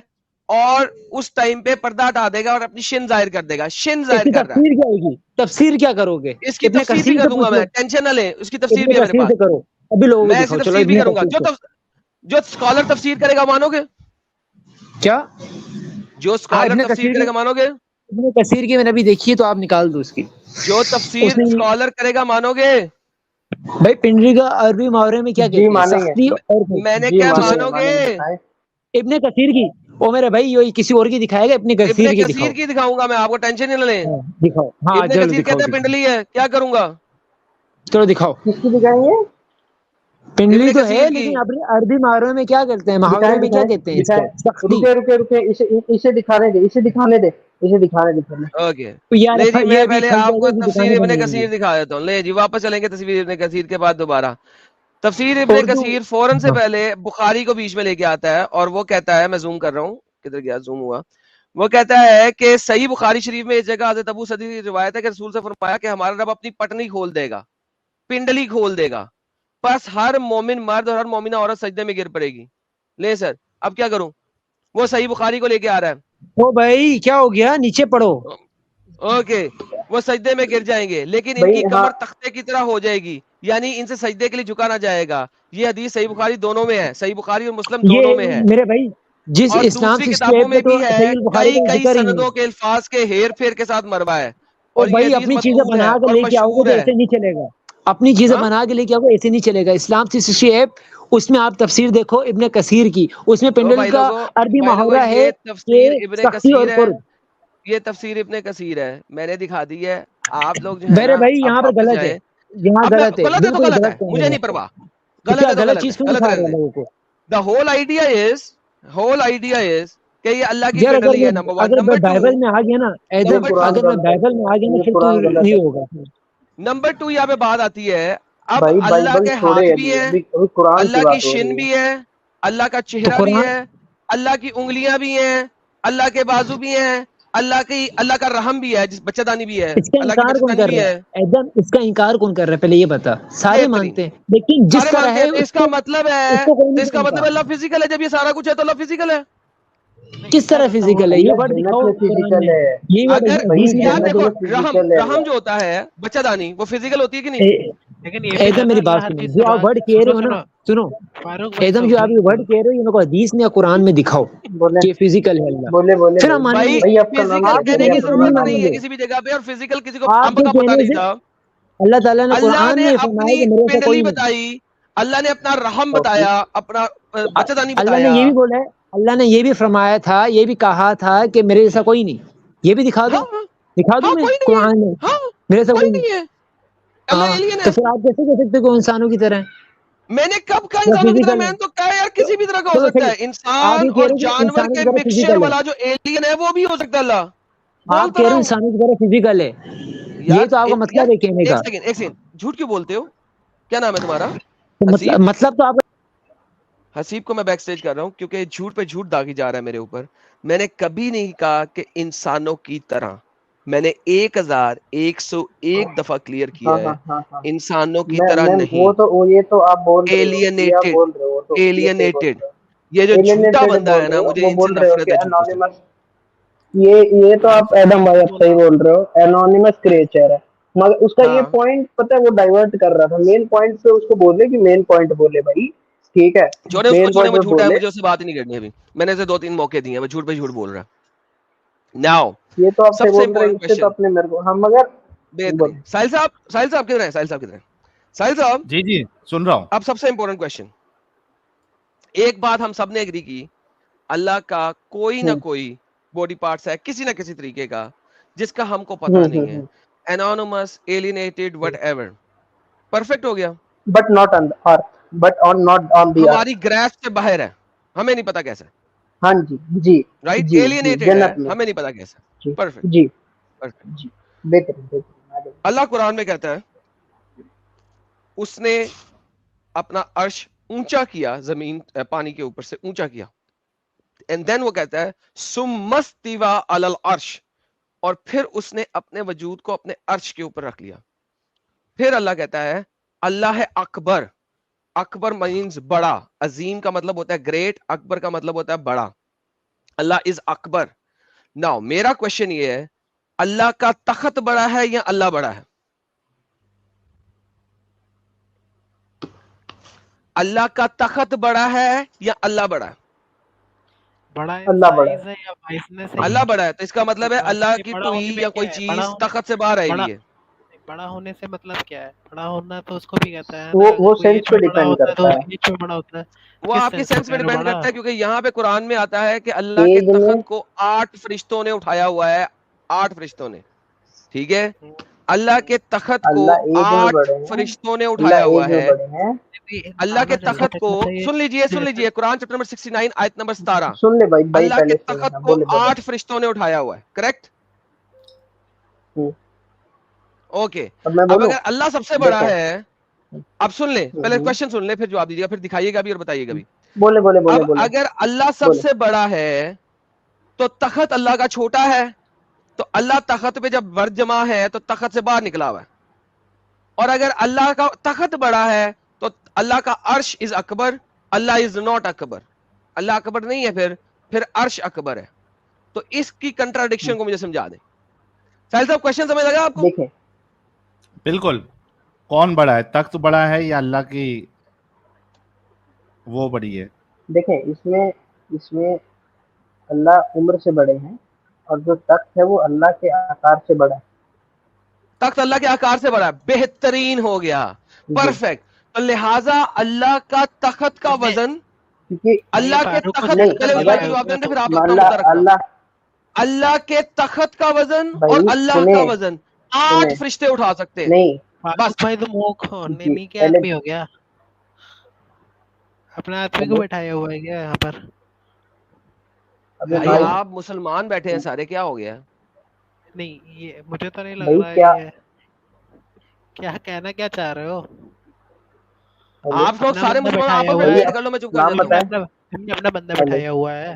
اور اس ٹائم پہ پردہ ہٹا دے گا اور اپنی شن ظاہر کر دے گا. شن اس ظاہر کی کر رہا ہے. تفسیر کیا ہوگی؟ تفسیر کیا کرو گے؟ اس کی ابن تفسیر بھی کثیر کر سے دوں گا پوچھ لو, میں, ٹینشن نہ لیں, اس کی تفسیر بھی ابن ہے میرے کثیر پاس. سے کرو, ابھی لوگوں کو میں اس کی دکھاؤ, چلو تفسیر بھی ابن کروں گا. کثیر سے. جو اسکالر تفسیر کرے گا مانو گے؟ کیا؟ جو ہاں اسکالر ابن تفسیر کثیر کرے کی, گا مانو گے؟ ابن کثیر کی میں نے ابھی دیکھی ہے, تو آپ نکال دو اس کی. جو اس تفسیر نے اسکالر کرے گا مانو گے؟ بھائی پنڈری کا عربی محاورے میں کیا جی کہتے ہیں؟ مانیں گے, سختی اور میں نے جی کیا مانیں گے, مانو گے؟ مانیں گے, دکھائیں. ابن کثیر کی, او میرے بھائی یہ کسی اور کی دکھائے گا, ابن ابن کثیر کی کثیر دکھاؤ. کی دکھاؤں گا میں, آپ کو ٹینشن نہیں لیں. ہاں دکھاؤ, ہاں ابن چلو کثیر دکھاؤ کہتا ہے دکھاؤ, پنڈلی ہے, کیا کروں گا؟ چلو دکھاؤ. کس کی دکھائیں گے؟ پنڈلی ابن تو ہے, کثیر کی. لیکن عربی محاورے میں کیا کرتے ہیں, محاورے دکھائیں میں کیا دکھائیں کہتے ہیں اس دکھائیں, کا؟ سختی. رکے اسے دکھانے دے, اسے دکھانے دے پہلے. اوکے یار لے جی, یہ میں ابھی پہلے تھک آپ جائے کو گا کہ تفسیر دکھانے کا ابن نہیں کثیر ہے. دکھا دیتا ہوں. لے جی واپس چلیں گے تفسیر ابن کثیر کے بعد دوبارہ. تفسیر ابن اردو. کثیر فوراً سے ہاں. پہلے بخاری کو بیچ میں لے کے آتا ہے, اور وہ کہتا ہے, میں زوم کر رہا ہوں, کدھر گیا زوم ہوا, وہ کہتا ہے کہ صحیح بخاری شریف میں اس جگہ حضرت ابو سعید کی روایت ہے کہ رسول سے فرمایا کہ ہمارا رب اپنی پٹنی کھول دے گا, پنڈلی کھول دے گا, بس ہر مومن مرد اور ہر مومنہ عورت سجدے میں گر پڑے گی. لے سر اب کیا کروں؟ وہ صحیح بخاری کو لے کے آ رہا ہے. او بھائی کیا ہو گیا, نیچے پڑھو. اوکے, وہ سجدے میں گر جائیں گے, لیکن ان کی بھائی ہاں کمر تختے کی طرح ہو جائے گی, یعنی ان سے سجدے کے لیے جھکا نہ جائے گا. یہ حدیث صحیح بخاری دونوں میں ہے, صحیح بخاری اور مسلم دونوں یہ میں ہے, میرے بھائی جس اور اسلام دوسری کتابوں 68 میں میں تو بھی ہے. صحیح البخاری کئی کا کئی ذکر ہی نہیں سندوں ہے. کے الفاظ کے ہیر پھیر کے ساتھ مروا ہے, او اور یہ بھائی حدیث اپنی چیزیں مطبوع بنا ہے کے اور لے کے آؤ گے مشہور تو ہے. ایسے نہیں چلے گا. اپنی چیزیں ہاں بنا کے لے کے آؤ گے, ایسے نہیں چلے گا. اسلام 68 اس میں آپ تفسیر دیکھو ابن کثیر کی, اس میں تو پنڈل کا عربی بھائی لوگوں محاورہ ہے یہ کہ تفسیر ابن سختی اور کثیر ہے, قرب. یہ تفسیر ابن کثیر ہے, میں نے دکھا دی ہے. آپ لوگ جو ہے میرے نا بھائی اب یہاں پہ واپس غلط ہے, جائیں. یہاں اب غلط ہے, غلط ہے تو بالکل غلط ہے, غلط کہہ مجھے رہے ہیں نہیں آپ. پرواہ. تو غلط کیا ہے تو غلط غلط ہے, چیز کیوں غلط دکھا رہے رہنے ہیں دیں. لوگوں کو؟ دا ہول آئیڈیا از کہ یہ اللہ کی یار پنڈلی ہے, number one. Number two, Bible میں آ گیا نا یہ ایدم, نمبر ٹو, قرآن اگر میں غلط ہے, بائبل میں آ گیا نا یہ پھر تو قرآن غلط نہیں ہے. ہوگا. نمبر ٹو یہاں پہ بات آتی ہے. اب بھائی, اللہ بائبل کے چھوڑے, ہاتھ بھی ابھی ہیں, ابھی قرآن کی اللہ کی بات ہو شن رہی ہے. بھی ہے, اللہ کا تو چہرہ بھی قرآن ہے, اللہ کی انگلیاں بھی ہیں, اللہ کے بازو بھی ہیں, اللہ کا رحم بھی ہے, جس بچہ دانی بھی ہے, اس کا اللہ کی انکار بچہ کون دانی کر بھی رہا ہے. ہے ایدم؟ اس کا انکار کون کر رہا ہے پہلے یہ بتا. سارے بہترین. مانتے ہیں لیکن جس سارے طرح مانتے ہے ہیں, تو اس کا مطلب ہے, اس کو کوئی تو نہیں اس کا مطلب مانتا. اللہ فزیکل ہے. جب یہ سارا کچھ ہے تو اللہ فزیکل ہے. کس طرح فزیکل ہے؟ یہ اللہ ورڈ جنت دکھاؤ میں قرآن فزیکل میں. ہے یہ ورڈ اگر حدیث میں یار جنت دیکھو, میں فزیکل ہے رحم اللہ. جو ہوتا ہے بچہ دانی, وہ فزیکل ہوتی ہے کہ نہیں؟ لیکن یہ بھی ایدم ہے نا میری اللہ بات ہر سنو, چیز جو سے آپ ورڈ کہہ رہے ہو نا, سنو فاروق بھائی ایدم جو آپ یہ ورڈ کہہ رہے ہو یہ میرے کو حدیث میں یا قرآن میں دکھاؤ بولے کہ فزیکل ہے اللہ, بولے بولے پھر ہم مانیں بھائی گے. بھائی آپ کا نام فزیکل آپ کیا کے کہنے ہے؟ کی کہنے سے نہیں ضرورت مانیں نہیں ہے گے. کسی بھی جگہ پہ, اور فزیکل کسی کو آپ ہم کے کا پتہ کہنے نہیں سے تھا. اللہ تعالیٰ نے اللہ قرآن نے میں فرمایا اپنی کہ میرے سے پنڈلی کوئی نہیں. بتائی, اللہ نے اپنا رحم اوکے. بتایا, اپنا بچہ دانی اللہ نے بتایا. یہ بھی بولا ہے, اللہ نے یہ بھی فرمایا تھا, یہ بھی کہا تھا کہ میرے جیسا کوئی نہیں. یہ بھی دکھا دو, ہاں دکھا دوں ہاں, میں کوئی نہیں ہے. قرآن میں ہاں میرے سے کوئی کوئی نہیں. نہیں ہے. اللہ ہاں ایلین ہے. تو پھر آپ کیسے کہہ سکتے ہو انسانوں کی طرح میں نے کب کہا وہ انسانوں کی طرح؟ فزیکل میں ہے؟ نے تو کہا یار کسی بھی طرح کا ہو چلو سکتا ہے. صحیح, آپ انسان یہ کہہ اور رہے ہو کہ جانور انسانوں کے کی طرح مکسچر فزیکل ہے. والا جو ایلین ہے وہ بھی ہو سکتا ہے. اللہ بول آپ تو کہہ رہے رہا ہو ہوں انسانوں کی طرح فزیکل ہے. یہ تو آپ کا یار مطلب ہے کہنے کا. ایک سیکنڈ, جھوٹ کیوں بولتے ہو؟ کیا نام ہے تمہارا؟ تو حسیب. مطلب تو آپ حسیب کو میں بیک سٹیج کر رہا ہوں کیونکہ جھوٹ پہ جھوٹ داغی جا رہا ہے میرے اوپر. میں نے کبھی نہیں کہا کہ انسانوں کی طرح. میں نے 1101 دفعہ کلیئر کیا ہاں ہے, ہاں ہاں ہاں, انسانوں کی طرح میں نہیں. یہ تو آپ بول رہے ہو, یہ آپ ایلینیٹڈ, بول رہے ہو, تو یہ صحیح بول ایلینیٹڈ. رہے ہو. یہ جو جھوٹا ایلینیٹڈ بندہ بول ہے رہے نا, ہو, مجھے وہ ان سے بول رہے ہو نفرت کہ ہے جھوٹوں سے. انونیمس. یہ تو آپ ایڈم بھائی آپ صحیح بول رہے ہو, انونیمس کریچر ہے. مگر اس کا یہ ہاں پوائنٹ پتہ ہے وہ ڈائیورٹ کر رہا تھا مین پوائنٹ سے. اس کو بولے کہ مین پوائنٹ بولے بھائی, ٹھیک ہے, چھوڑے اس کو, مین چھوڑے پوائنٹ وہ پہ جھوٹا ہے, بولے. مجھے اس سے بات ہی نہیں کرنی ابھی. میں نے اسے 2-3 موقع دیے ہیں, وہ جھوٹ پہ جھوٹ بول رہا ہے. ناؤ یہ تو آپ سب سے سے بول رہے ہیں, امپورٹنٹ اس سے تو کوشچن. اپنے میرے کو ہم مگر بہترین. ساحل صاحب کدھر ہیں؟ ساحل صاحب جی جی سن رہا ہوں. اب سب سے امپورٹنٹ کوشچن. ایک بات ہم سب نے ایگری کی, اللہ کا کوئی نہ کوئی باڈی پارٹس ہے کسی نہ کسی طریقے کا جس کا ہم کو پتا نہیں ہے. Anonymous, alienated, whatever. Perfect ہو گیا. But not on earth, but not on the earth. ہماری گریسپ سے باہر ہے, ہمیں نہیں پتا کیسے. ہاں جی جی رائٹ, جی جی, ایلینیٹڈ ہے, جنت میں. ہمیں نہیں پتا کیسے. جی پرفیکٹ جی پرفیکٹ. جی, بہترین بہترین, آگے. اللہ قرآن میں کہتا ہے اس نے اپنا عرش اونچا کیا, زمین پانی کے اوپر سے اونچا کیا. اینڈ دین وہ کہتا ہے ثم استوى علی العرش, اور پھر اس نے اپنے وجود کو اپنے عرش کے اوپر رکھ لیا. پھر اللہ کہتا ہے اللہ ہے اکبر. اکبر مینز بڑا, عظیم کا مطلب ہوتا ہے گریٹ, اکبر کا مطلب ہوتا ہے بڑا. اللہ از اکبر. ناؤ میرا کوشچن یہ ہے, اللہ کا تخت بڑا ہے یا اللہ بڑا ہے؟ اللہ کا تخت بڑا ہے یا اللہ بڑا ہے؟ بڑا اللہ بڑا سائز ہے یا وائسنس ہے. اللہ بڑا ہے, تو اس کا مطلب ہے اللہ کی بڑا کوئی ہونے میں یا کیا کوئی ہے؟ بڑا چیز تخت سے باہر آئی ہوئی ہے. بڑا ہونے سے مطلب کیا ہے؟ بڑا ہونا تو اس کو بھی کہتا ہے وہ نا, اگر کوئی سینس ایج پہ میں بڑا ڈیپینڈ ہوتا ہے تو کرتا ہے. ایج میں بڑا ہوتا ہے. وہ کس آپ کے سینس سینس میں پہ کہہ رہے ہو ڈیپینڈ بڑا؟ کرتا ہے, کیونکہ یہاں پہ قرآن میں آتا ہے کہ اللہ کے ایج میں تخت کو 8 فرشتوں نے اٹھایا ہوا ہے. 8 فرشتوں نے, ٹھیک ہے, اللہ کے تخت کو اللہ ایج میں 8 بڑے ہیں, فرشتوں نے اٹھایا اللہ ہوا ایج میں ہے. بڑے ہیں. اللہ کے انسانوں تخت کو جیسے سن لیجئے قرآن چیپٹر نمبر 69 آیت نمبر 17. سن لے بھائی, بھائی اللہ کے پہلے سے تخت ہاں, کو بولے بولے. 8 فرشتوں نے اٹھایا ہوا ہے, کریکٹ؟ اوکے. اب میں اب بولوں, اگر اللہ سب سے بڑا دیکھو, ہے, اب سن لیں, پہلے کوشچن سن لیں پھر جواب دیجیے گا, پھر دکھائیے گا بھی اور بتائیے گا بھی. بولے بولے اب بولے بولے اگر اللہ سب بولے. سے بڑا ہے تو تخت اللہ کا چھوٹا ہے, تو اللہ تخت پہ جب ورد جمع ہے تو تخت سے باہر نکلا ہوا ہے. اور اگر اللہ کا تخت بڑا ہے تو اللہ کا عرش از اکبر, اللہ از ناٹ اکبر. اللہ اکبر نہیں ہے, پھر عرش اکبر ہے. تو اس کی کنٹراڈکشن کو مجھے سمجھا دیں. ساحل صاحب کوشچن سمجھ لگا آپ کو؟ دیکھیں بالکل. کون بڑا ہے, تخت بڑا ہے یا اللہ کی وہ بڑی ہے؟ دیکھیں, اس میں اللہ عمر سے بڑے ہیں, اور جو تخت ہے وہ اللہ کے آکار سے بڑا ہے. تخت اللہ کے آکار سے بڑا ہے, بہترین ہو گیا, پرفیکٹ. تو لہٰذا اللہ کا تخت کا وزن, کیونکہ اللہ کے فاروق کو تخت, نہیں, پہلے اس بات کا جواب دیں گے پھر آپ اپنا مدعا رکھنا. اللہ کے تخت کا وزن اور بھائی اللہ کا وزن 8 فرشتے اٹھا سکتے ہیں. نہیں, فاروق بھائی تو نہیں کیا پہلے آدمی ہو گیا, اپنے آدمی کو بٹھایا ہوا ہے کیا یہاں پر؟ ابھی بھائی بھائی آپ مسلمان بیٹھے ہیں سارے, کیا ہو گیا؟ نہیں, یہ مجھے تو نہیں لگ بھائی رہا کیا ہے. کیا کہنا کیا چاہ رہے ہو؟ آپ لوگ اپنا سارے بندہ مسلمان, بٹھایا آپس ہوا میں ہے, ڈیبیٹ کر لو, میں چپ کر نام جاتا ہوں. بتائیں. ہم نے اپنا بندہ بٹھایا ہوا ہے.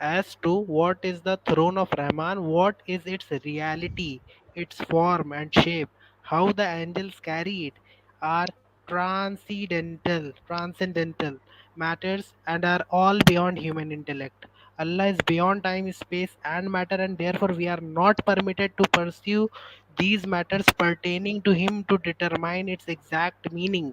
as to what is the throne of Rahman, what is its reality, its form and shape, how the angels carry it, are transcendental matters and are all beyond human intellect. Allah is beyond time, space, and matter, and therefore we are not permitted to pursue these matters pertaining to Him to determine its exact meaning.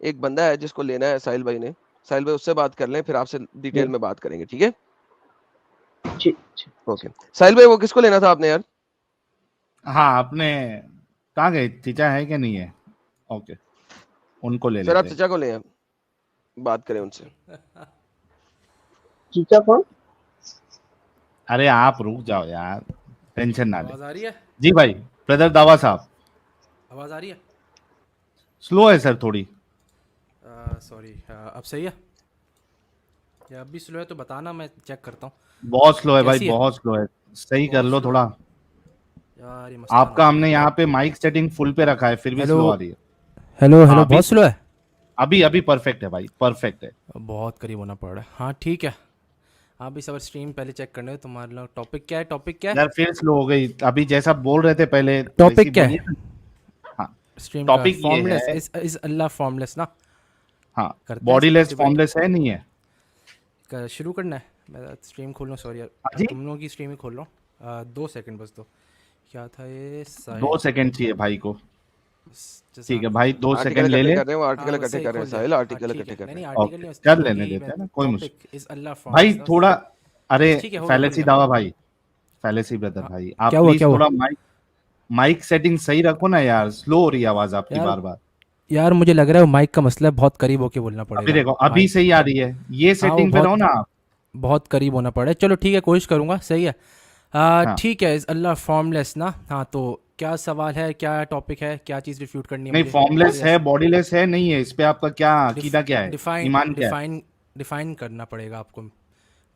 ایک بندہ ہے جس کو لینا ہے ساحل بھائی نے, ساحل بھائی اس سے بات کر لیں, پھر آپ سے ڈیٹیل میں بات کریں گے, ٹھیک ہے؟ اوکے ساحل بھائی, وہ کس کو لینا تھا آپ نے یار؟ ہاں آپ نے کہاں گئے, چیچا ہے کہ نہیں ہے؟ اوکے ان کو لے سر آپ لیتے. چچا کو لیں, بات کریں ان سے. چیچا کون؟ ارے آپ رک جاؤ یار, ٹینشن نہ لے. آواز آ رہی ہے؟ جی بھائی بردر داوا صاحب, آواز آ رہی ہے؟ سلو ہے سر تھوڑی. سوری, اب صحیح ہے یا اب بھی سلو ہے تو بتانا, میں چیک کرتا ہوں. بہت سلو ہے بھائی, کیسی ہے؟ بہت سلو ہے, صحیح کر بہت لو سلو تھوڑا. یار یہ مسئلہ آپ کا ہم نے یہاں پہ مائک سیٹنگ فل پہ رکھا ہے, پھر بھی ہیلو سلو آ رہی ہے. ہیلو ہاں ہیلو, بہت سلو ہے. ابھی پرفیکٹ ہے بھائی, پرفیکٹ ہے. بہت قریب ہونا پڑ رہا ہے. ہاں ٹھیک ہے, آپ بھی سب اسٹریم پہلے چیک کرنے ہو. تمہارے لوگ ٹاپک کیا ہے؟ ٹاپک کیا ہے؟ یار پھر سلو ہو گئی, ابھی جیسا بول رہے تھے پہلے ٹاپک کیا ہے ہاں اسٹریم کا؟ ٹاپک یہ فارم ہے, لیس از اللہ فارم لیس نا. ہاں کرتے ہیں باڈی اس پہ لیس ڈیبیٹ. فارم لیس ہے نہیں ہے. شروع کرنا ہے. میں اسٹریم کھول لوں, سوری یار, جی تم لوگوں کی اسٹریم ہی کھول رہا ہوں. 2 سیکنڈ بس. دو کیا تھا یہ؟ 2 سیکنڈ چاہیے بھائی کو. ٹھیک ہے جزاک بھائی, 2 آرٹیکل سیکنڈ لے اکٹھے لے. کر رہے ہیں, وہ آرٹیکل ہاں اکٹھے صحیح کر رہے ہیں کھول دیا. ساحل, آرٹیکل ٹھیک اکٹھے ہے, کر رہے نہیں ہیں. آرٹیکل اوکے نہیں, کر ٹاپک لینے ہی دیتے میں. ہیں نا, کوئی مشکل. ٹاپک از اللہ فارم بھائی لیس. تھوڑا, ارے ٹھیک ہے, فیلسی گیا. داوا بھائی, فیلسی بردر بھائی, کیا آپ ہوا پلیز کیا ہوا تھوڑا مائک سیٹنگ صحیح رکھو نا یار, سلو ہو رہی ہے آواز آپ کی یار بار بار. یار مجھے لگ رہا ہے مائک کا مسئلہ ہے, بہت قریب ہو کے بولنا پڑے ابھی گا. دیکھو ابھی مائک صحیح آ رہی ہے, یہ ہاں وہ سیٹنگ پہ رہو نا آپ. بہت قریب ہونا پڑا ہے. چلو ٹھیک ہے, کوشش کروں گا. صحیح ہے, ہاں ٹھیک ہے. از اللہ فارم لیس نا. ہاں تو کیا سوال ہے, کیا ٹاپک ہے, کیا چیز ریفیوٹ کرنی ہے نہیں, مجھے؟ فارم لیس ہے, باڈی لیس ہے نہیں ہے, اس پہ آپ کا کیا عقیدہ کیا ہے, ایمان کیا ہے؟ ڈیفائن کرنا پڑے گا آپ کو.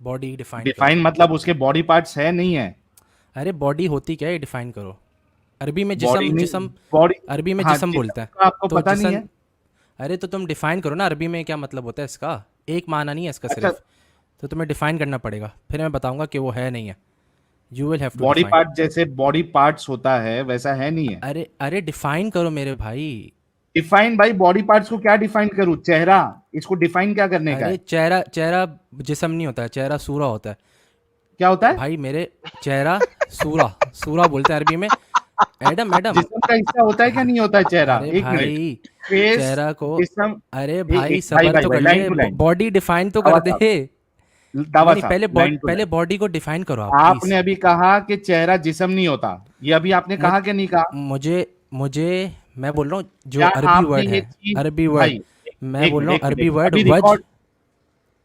باڈی ڈیفائن کرو. ڈیفائن مطلب اس کے باڈی پارٹس ہے نہیں ہے؟ ارے باڈی ہوتی کیا ہے, ڈیفائن کرو. عربی میں باڈی جسم, نہیں, جسم باڈی, عربی میں ہاں جسم جسم بولتا ہے کا آپ کو تو پتہ نہیں جسم. ہے؟ ارے تو تم ڈیفائن کرو نا, عربی میں کیا مطلب ہوتا ہے اس کا. ایک معنی نہیں ہے اس کا اچھا, صرف, تو تمہیں ڈیفائن کرنا پڑے گا, پھر میں بتاؤں گا کہ وہ ہے نہیں ہے. You will have to body define. Part جیسے باڈی پارٹس ہوتا ہے ویسا ہے نہیں ہے. ارے ڈیفائن کرو میرے بھائی. ڈیفائن بھائی, باڈی پارٹس کو کیا ڈیفائن کروں؟ چہرہ, اس کو ڈیفائن کیا کرنے کا ارے ہے؟ چہرہ جسم نہیں ہوتا ہے, چہرہ سورہ ہوتا ہے. کیا ہوتا ہے بھائی میرے چہرہ سورہ بولتے ہیں عربی میں. ایڈم جسم کا حصہ ہوتا ہے کیا نہیں ہوتا ہے چہرہ؟ ارے ایک منٹ, بھائی فیس, چہرہ کو, جسم, ارے بھائی بھائی صبر بھائی تو بھائی, کر لائن لے. ٹو لائن, باڈی ڈیفائن تو داوا کر دے. صاحب, داوا نہیں صاحب, لائن ٹو پہلے لائن. باڈی کو ڈیفائن کرو آپ آپ پلیز. نے ابھی کہا کہ چہرہ جسم نہیں ہوتا, یہ ابھی آپ نے کہا کہ نہیں کہا؟ مجھے میں بول رہا ہوں جو کیا عربی آپ نے ورڈ یہ ہے, چیز, عربی ورڈ, بھائی میں ایک بول منٹ رہا ایک ہوں منٹ عربی ورڈ ابھی وجہ. ریکارڈ,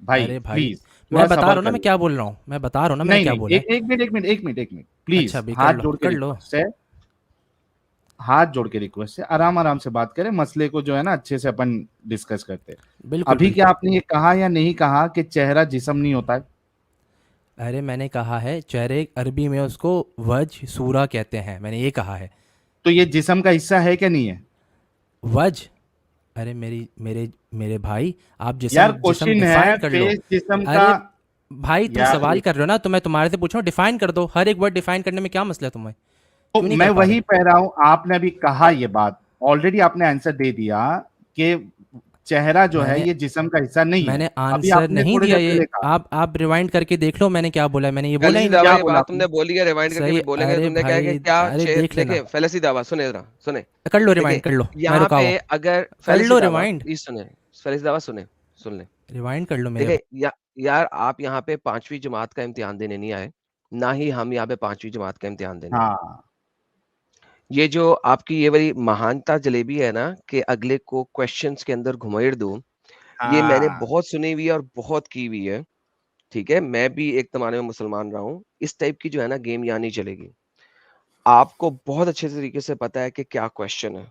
بھائی ارے بھائی پلیز میں تھوڑا بتا رہا صبر ہوں نا کر میں لو. کیا بول رہا ہوں, میں بتا رہا ہوں نا میں نے نہیں کیا نہیں, بولا ہے. ایک منٹ اچھا پلیز, بھی ہاتھ جوڑ کے کر لو. ریکویسٹ ہے, ہاتھ جوڑ کے ریکویسٹ ہے, آرام سے بات کریں, مسئلے کو جو ہے نا اچھے سے اپن ڈسکس کرتے. بالکل ابھی کیا بالکل. آپ نے یہ کہا یا نہیں کہا کہ چہرہ جسم نہیں ہوتا ہے؟ ارے میں نے کہا ہے چہرے عربی میں اس کو وجہ سورہ کہتے ہیں, میں نے یہ کہا ہے. تو یہ جسم کا حصہ ہے کہ نہیں ہے؟ وجہ, ارے میرے بھائی آپ یار جسم کوشچن ہے, ڈیفائن کر لو. فیس جسم کا. ارے بھائی تم یار سوال کر رہے ہو نا, تو میں تمہارے سے پوچھ رہا ہوں ڈیفائن کر دو. ہر ایک ورڈ ڈیفائن کرنے میں کیا مسئلہ ہے تمہیں, تو کیوں نہیں میں کر پا رہے؟ وہی کہہ رہا ہوں, آپ نے ابھی کہا یہ بات, آلریڈی آپ نے آنسر دے دیا کہ چہرہ جو ہے یہ جسم کا حصہ نہیں میں ہے. نے ابھی آنسر آپ نے نہیں تھوڑے دیا. دیر یہ پہلے کہا. آپ ریوائنڈ کر کے دیکھ لو میں نے کیا بولا ہے. میں نے یہ بولا ہی فیلسی نہیں. دعوا, کیا یہ بولا بات آپ تم نے؟ نے بولی ہے, ریوائنڈ کر کے صحیح. بھی بولیں گے. ارے تم نے کہا کہ بھائی کیا ارے دیکھ لینا, دیکھیں فیلسی دعوا, سنیں ذرا, سنیں. کر لو دیکھیں ریوائنڈ, کر لو, میں یہاں رکا ہوا پہ اگر کر فیلسی لو دعوا, ریوائنڈ, پلیز سنیں, فیلسی دعوا سن لیں. ریوائنڈ کر لو میرے. دیکھیں یار, آپ یہاں پہ 5ویں جماعت کا امتحان دینے نہیں آئے, نہ ہی ہم یہاں پہ 5ویں جماعت کا امتحان دینے آئے. ہاں, یہ جو آپ کی یہ والی مہانتا جلیبی ہے نا کہ اگلے کو کوشچنز کے اندر گھمیر دوں, یہ میں نے بہت سنی ہوئی ہے اور بہت کی ہوئی ہے. ٹھیک ہے, میں بھی ایک زمانے میں مسلمان رہا ہوں. اس ٹائپ کی جو ہے نا گیم یہاں نہیں چلے گی. آپ کو بہت اچھے طریقے سے پتا ہے کہ کیا کوشچن ہے.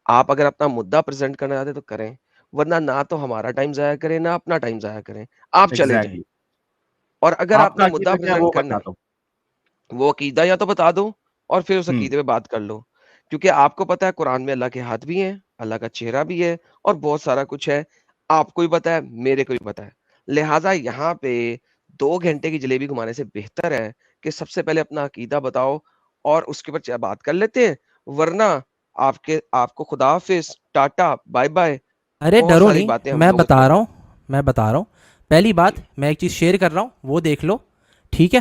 آپ اگر اپنا مدعا پریزنٹ کرنا چاہتے تو کریں, ورنہ نہ تو ہمارا ٹائم ضائع کریں, نہ اپنا ٹائم ضائع کریں, آپ چلے جائیں. ایگزیکٹلی. اور اگر آپ آپ کا نے مدعا عقیدہ کیا ہے پریزنٹ وہ کرنا بتا ہے, دو. وہ عقیدہ یا تو بتا دو اور پھر اس عقیدے پہ بات کر لو. کیونکہ آپ کو پتا ہے قرآن میں اللہ کے ہاتھ بھی ہیں, اللہ کا چہرہ بھی ہے, اور بہت سارا کچھ ہے. آپ کو بھی پتا ہے, میرے کو بھی پتا ہے. لہٰذا یہاں پہ 2 گھنٹے کی جلیبی گھمانے سے بہتر ہے کہ سب سے پہلے اپنا عقیدہ بتاؤ اور اس کے اوپر بات کر لیتے ہیں. ورنہ آپ کو خدا حافظ, ٹاٹا, بائے بائے. ارے بہت ڈرو ساری نہیں, باتیں ہم میں لوگ بتا رہا ہوں. پہلی بات, میں ایک چیز شیئر کر رہا ہوں, وہ دیکھ لو. ٹھیک ہے,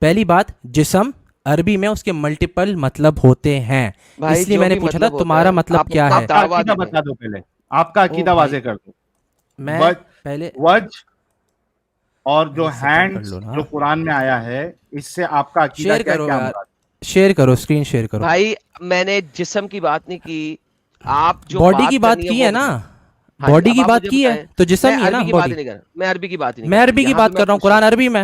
پہلی بات, جسم عربی میں اس کے ملٹیپل مطلب ہوتے ہیں, بھائی اس لیے جو میں نے بھی پوچھا تھا مطلب ہوتا تمہارا ہے, مطلب آپ کیا اپنا ہے. آپ کا دعویٰ عقیدہ دے دیں. بتا دو پہلے, آپ کا عقیدہ واضح کر دو. میں پہلے وجہ اور جو ختم کر ہینڈ لو نا. جو قرآن میں آیا ہے اس سے آپ کا عقیدہ شیئر کیا کرو کیا یار, مراد؟ شیئر کرو, اسکرین شیئر کرو. بھائی میں نے جسم کی بات نہیں کی, آپ جو باڈی کی بات کرنی کی ہے وہ نا, بتائیں. باڈی اب کی آپ بات مجھے کی ہے بتائیں. تو جسم میں ہی ہے نا عربی کی بات باڈی. نہیں کر رہا, میں عربی کی بات نہیں میں کر رہا. عربی کی یہاں بات پہ کر رہا ہوں, پوچھ قرآن عربی میں,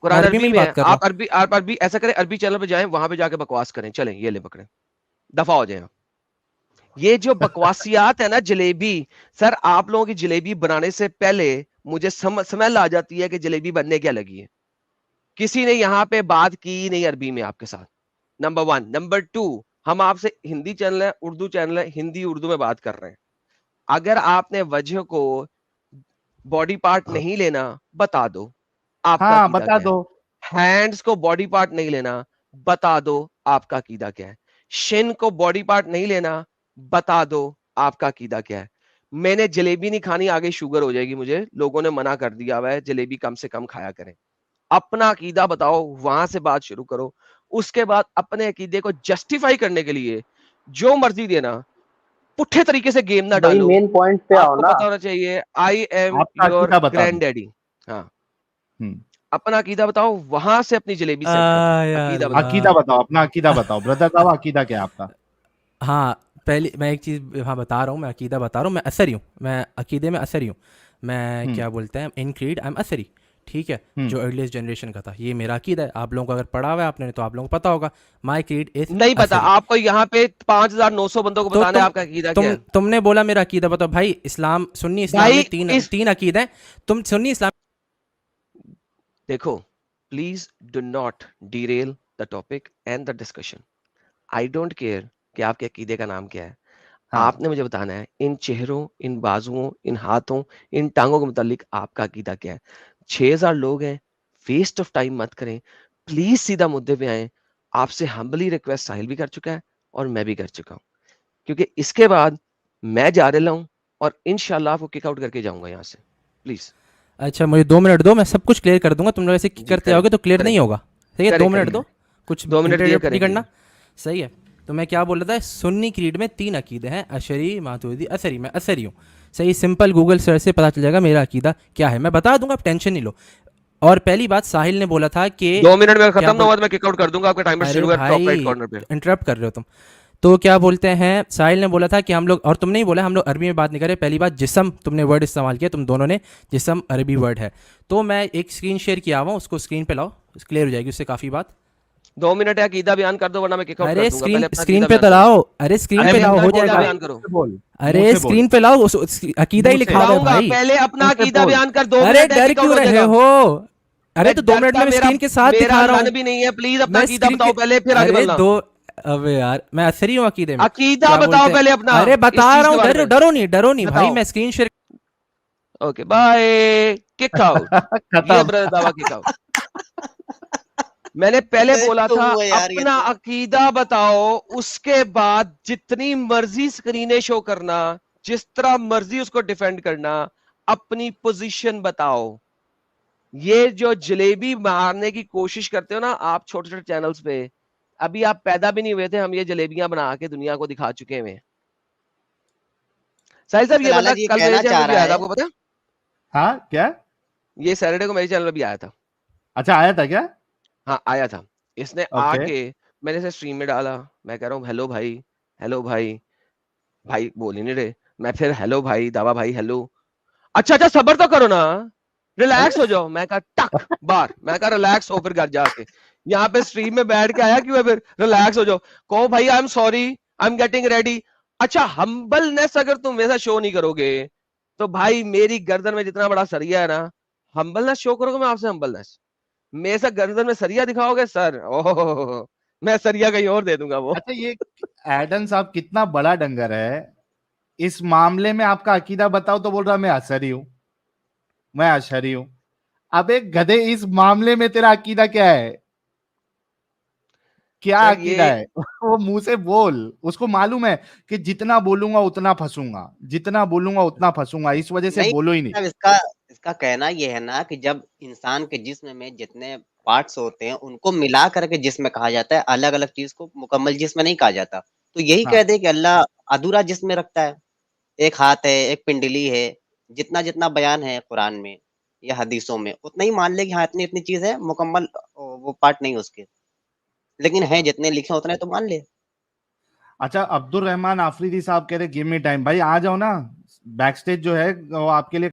قرآن عربی میں ہی میں بات کر رہا ہوں. آپ عربی ایسا کریں, عربی چینل پہ جائیں, وہاں پہ جا کے بکواس کریں. چلیں یہ لے پکڑیں, دفعہ ہو جائیں. یہ جو بکواسیات ہے نا جلیبی, سر آپ لوگوں کی جلیبی بنانے سے پہلے مجھے سمیل آ جاتی ہے کہ جلیبی بننے کیا لگی ہے. کسی نے یہاں پہ بات کی نہیں عربی میں آپ کے ساتھ, نمبر 1. نمبر 2, ہم آپ سے ہندی چینل ہے, اردو چینل ہے, ہندی اردو میں بات کر رہے ہیں. اگر آپ نے وجہ کو باڈی پارٹ نہیں لینا بتا دو, آپ کا ہاں عقیدہ بتا کیا دو. ہے. ہینڈز کو باڈی پارٹ نہیں لینا بتا دو, آپ کا عقیدہ کیا ہے. شن کو باڈی پارٹ نہیں لینا بتا دو, آپ کا عقیدہ کیا ہے. میں نے جلیبی نہیں کھانی, آگے شوگر ہو جائے گی مجھے, لوگوں نے منع کر دیا ہوا ہے جلیبی کم سے کم کھایا کریں. اپنا عقیدہ بتاؤ, وہاں سے بات شروع کرو. اس کے بعد اپنے عقیدے کو جسٹیفائی کرنے کے لیے جو مرضی دینا, پٹھے طریقے سے گیم نہ بھائی ڈالو. مین پوائنٹ پہ آپ آؤ کو نا. پتا ہونا چاہیے آئی ایم آپ کا یور عقیدہ بتا دو. Grand daddy. ہاں اپنا عقیدہ بتاؤ, وہاں سے اپنی جلیبی سیٹ کرو. عقیدہ بتاؤ. عقیدہ بتاؤ, اپنا عقیدہ بتاؤ. بردر دعویٰ عقیدہ کیا ہے آپ کا؟ ہاں پہلی میں ایک چیز ہاں بتا رہا ہوں, میں عقیدہ بتا رہا ہوں. میں اثری ہوں, میں عقیدے میں اثری ہوں. میں کیا بولتے ہیں ان کریڈ آئی ایم اثری, ٹھیک ہے, جو ارلیسٹ جنریشن کا تھا. یہ میرا عقیدہ ہے. آپ لوگوں کو اگر پڑھا ہوا ہے آپ نے تو آپ لوگوں کو پتا ہوگا. مائی کریڈ از نہیں پتا آپ کو, یہاں پہ 5900 بندوں کو تو بتانا ہے آپ کا عقیدہ کیا ہے. تم نے بولا میرا عقیدہ بتاؤ. بھائی اسلام سنی اسلام میں تین عقیدے ہیں. تم سنی اسلام دیکھو, please do not derail the topic and the discussion. I don't care کہ آپ کے عقیدے کا نام کیا ہے. آپ نے مجھے بتانا ہے ان چہروں, ان بازوؤں, ان ہاتھوں, ان ٹانگوں کے متعلق آپ کا عقیدہ کیا ہے. 6000 لوگ ہیں, ویسٹ آف ٹائم مت کریں پلیز, سیدھا مدعے پہ آئیں. آپ سے ہمبلی ریکویسٹ ساحل بھی کر چکا ہے اور میں بھی کر چکا ہوں, کیونکہ اس کے بعد میں جا رہا ہوں اور انشاءاللہ آپ کو کک آؤٹ کر کے جاؤں گا یہاں سے. پلیز. اچھا مجھے 2 منٹ دو, میں سب کچھ کلیئر کر دوں گا. تم لوگ ایسے کرتے آؤ گے تو کلیئر نہیں ہوگا. ٹھیک ہے 2 منٹ دو, کچھ 2 منٹ دیے نہیں کرنا. صحیح ہے. تو میں کیا بول رہا تھا, سنی کریڈ میں 3 عقیدے ہیں, اشری, ماتوریدی, اثری. میں اثری ہوں. صحیح, سمپل گوگل سرچ سے پتا چل جائے گا میرا عقیدہ کیا ہے. میں بتا دوں گا, آپ ٹینشن نہیں لو. اور پہلی بات ساحل نے بولا تھا کہ 2 منٹ میں ختم نہ ہوا تو میں کک آؤٹ کر دوں گا. آپ کا ٹائمر ارے شروع ہے ٹاپ رائٹ بھائی کارنر پہ. انٹرپٹ کر رہے ہو تم. تو کیا بولتے ہیں, ساحل نے بولا تھا کہ ہم لوگ, اور تم نے ہی بولا ہم لوگ عربی میں بات نہیں کرے. پہلی بات جسم تم نے ورڈ استعمال کیا, تم دونوں نے, جسم عربی ورڈ ہے. تو میں ایک اسکرین شیئر کیا ہوا ہوں, اس کو اسکرین پہ لاؤ, کلیئر ہو جائے گی اس سے کافی بات. 2 منٹ ہے, عقیدہ بیان کر دو ورنہ میں کک آؤٹ ارے کر دوں گا. پہلے اپنا اسکرین عقیدہ پہ بیان تو کرو. لاؤ, ارے اسکرین پہ پہلے لاؤ, اپنا ہو جائے عقیدہ گا. بیان کرو. ارے اسکرین پہ لاؤ, عقیدہ ہی لکھا ہوا ہے لاؤں گا, بھائی. پہلے اپنا عقیدہ بیان کر. 2 ارے منٹ ہے, ڈر کک آؤٹ کیوں ہو جائے رہے گا. ہو, ارے تو 2 منٹ میں اسکرین کے ساتھ دکھا رہا ہوں. من بھی نہیں ہے, پلیز اپنا میں عقیدہ اسکرین بتاؤ پہلے, پھر آگے ارے بڑھنا. دو, ابے یار میں اثری ہوں عقیدے میں. عقیدہ کیا بتاؤ بولتے ہیں, پہلے اپنا, ارے بتا اس چیز رہا کے ہوں, بارے میں ڈرو نہیں بھائی. بتاؤ. میں screen share. Okay bye, kick out. یہ برادر دعویٰ کک آؤٹ. میں نے پہلے بولا تھا اپنا عقیدہ بتاؤ, اس کے بعد جتنی مرضی اسکرینیں شو کرنا, جس طرح مرضی اس کو ڈیفینڈ کرنا, اپنی پوزیشن بتاؤ. یہ جو جلیبی مارنے کی کوشش کرتے ہو نا آپ چھوٹے چھوٹے چینلز پہ, ابھی آپ پیدا بھی نہیں ہوئے تھے, ہم یہ جلیبیاں بنا کے دنیا کو دکھا چکے ہیں. ساحل صاحب یہ بندہ کل میرے چینل پہ بھی آیا تھا, آپ کو پتا؟ ہاں کیا, یہ سیٹرڈے کو میرے چینل پہ بھی آیا تھا. اچھا آیا تھا کیا؟ ہاں آیا تھا. اس نے آ کے میں نے اسے اسٹریم میں ڈالا, میں کہہ رہا ہوں ہیلو بھائی, ہیلو بھائی, بھائی بول ہی نہیں رہے. میں پھر ہیلو بھائی, داوا بھائی, ہیلو. اچھا صبر تو کرو نا, ریلیکس ہو جاؤ. میں کہا ٹک بار, میں کہا ریلیکس ہو پھر گھر جا کے. یہاں پہ اسٹریم میں بیٹھ کے آیا کیوں ہے, پھر ریلیکس ہو جاؤ. کہو بھائی I am sorry, I am getting ready. اچھا ہمبلنس اگر تم ویسا شو نہیں کرو گے تو بھائی میری گردن میں جتنا بڑا سریا ہے نا, ہمبلنس شو کرو گے میں آپ سے ہمبلنس, میرے سے گردن میں سریا دکھاؤ گے سر, اوہ میں سریا کہیں اور دے دوں گا وہ. اچھا یہ ایڈن صاحب کتنا بڑا ڈنگر ہے, اس معاملے میں آپ کا عقیدہ بتاؤ تو بول رہا میں اشعری ہوں, میں اشعری ہوں. اب ایک گدھے اس معاملے میں تیرا عقیدہ کیا ہے, کیا عقیدہ ہے؟ وہ منہ سے بول, اس کو معلوم ہے کہ جتنا بولوں گا اتنا پھنسوں گا, جتنا بولوں گا اتنا پھنسوں گا, اس وجہ سے بولو ہی نہیں. اس کا کہنا یہ ہے نا کہ جب انسان کے جسم میں جتنے پارٹس ہوتے ہیں ان کو ملا کر کے جسم کہا جاتا ہے, الگ الگ چیز کو مکمل جسم نہیں کہا جاتا. تو یہی کہہ دے کہ اللہ ادھورا جسم رکھتا ہے, ایک ہاتھ ہے، ایک پنڈلی ہے، جتنا جتنا بیان ہے قرآن میں یا حدیثوں میں اتنا ہی مان لے کہ ہاں اتنی اتنی چیز ہے، مکمل وہ پارٹ نہیں اس کے، لیکن ہیں جتنے لکھے اتنے تو مان لے. اچھا عبد الرحمان آفریدی صاحب کہہ رہے گیو می ٹائم. بھائی آ جاؤ نا, بیک سٹیج جو ہے وہ آپ کے لیے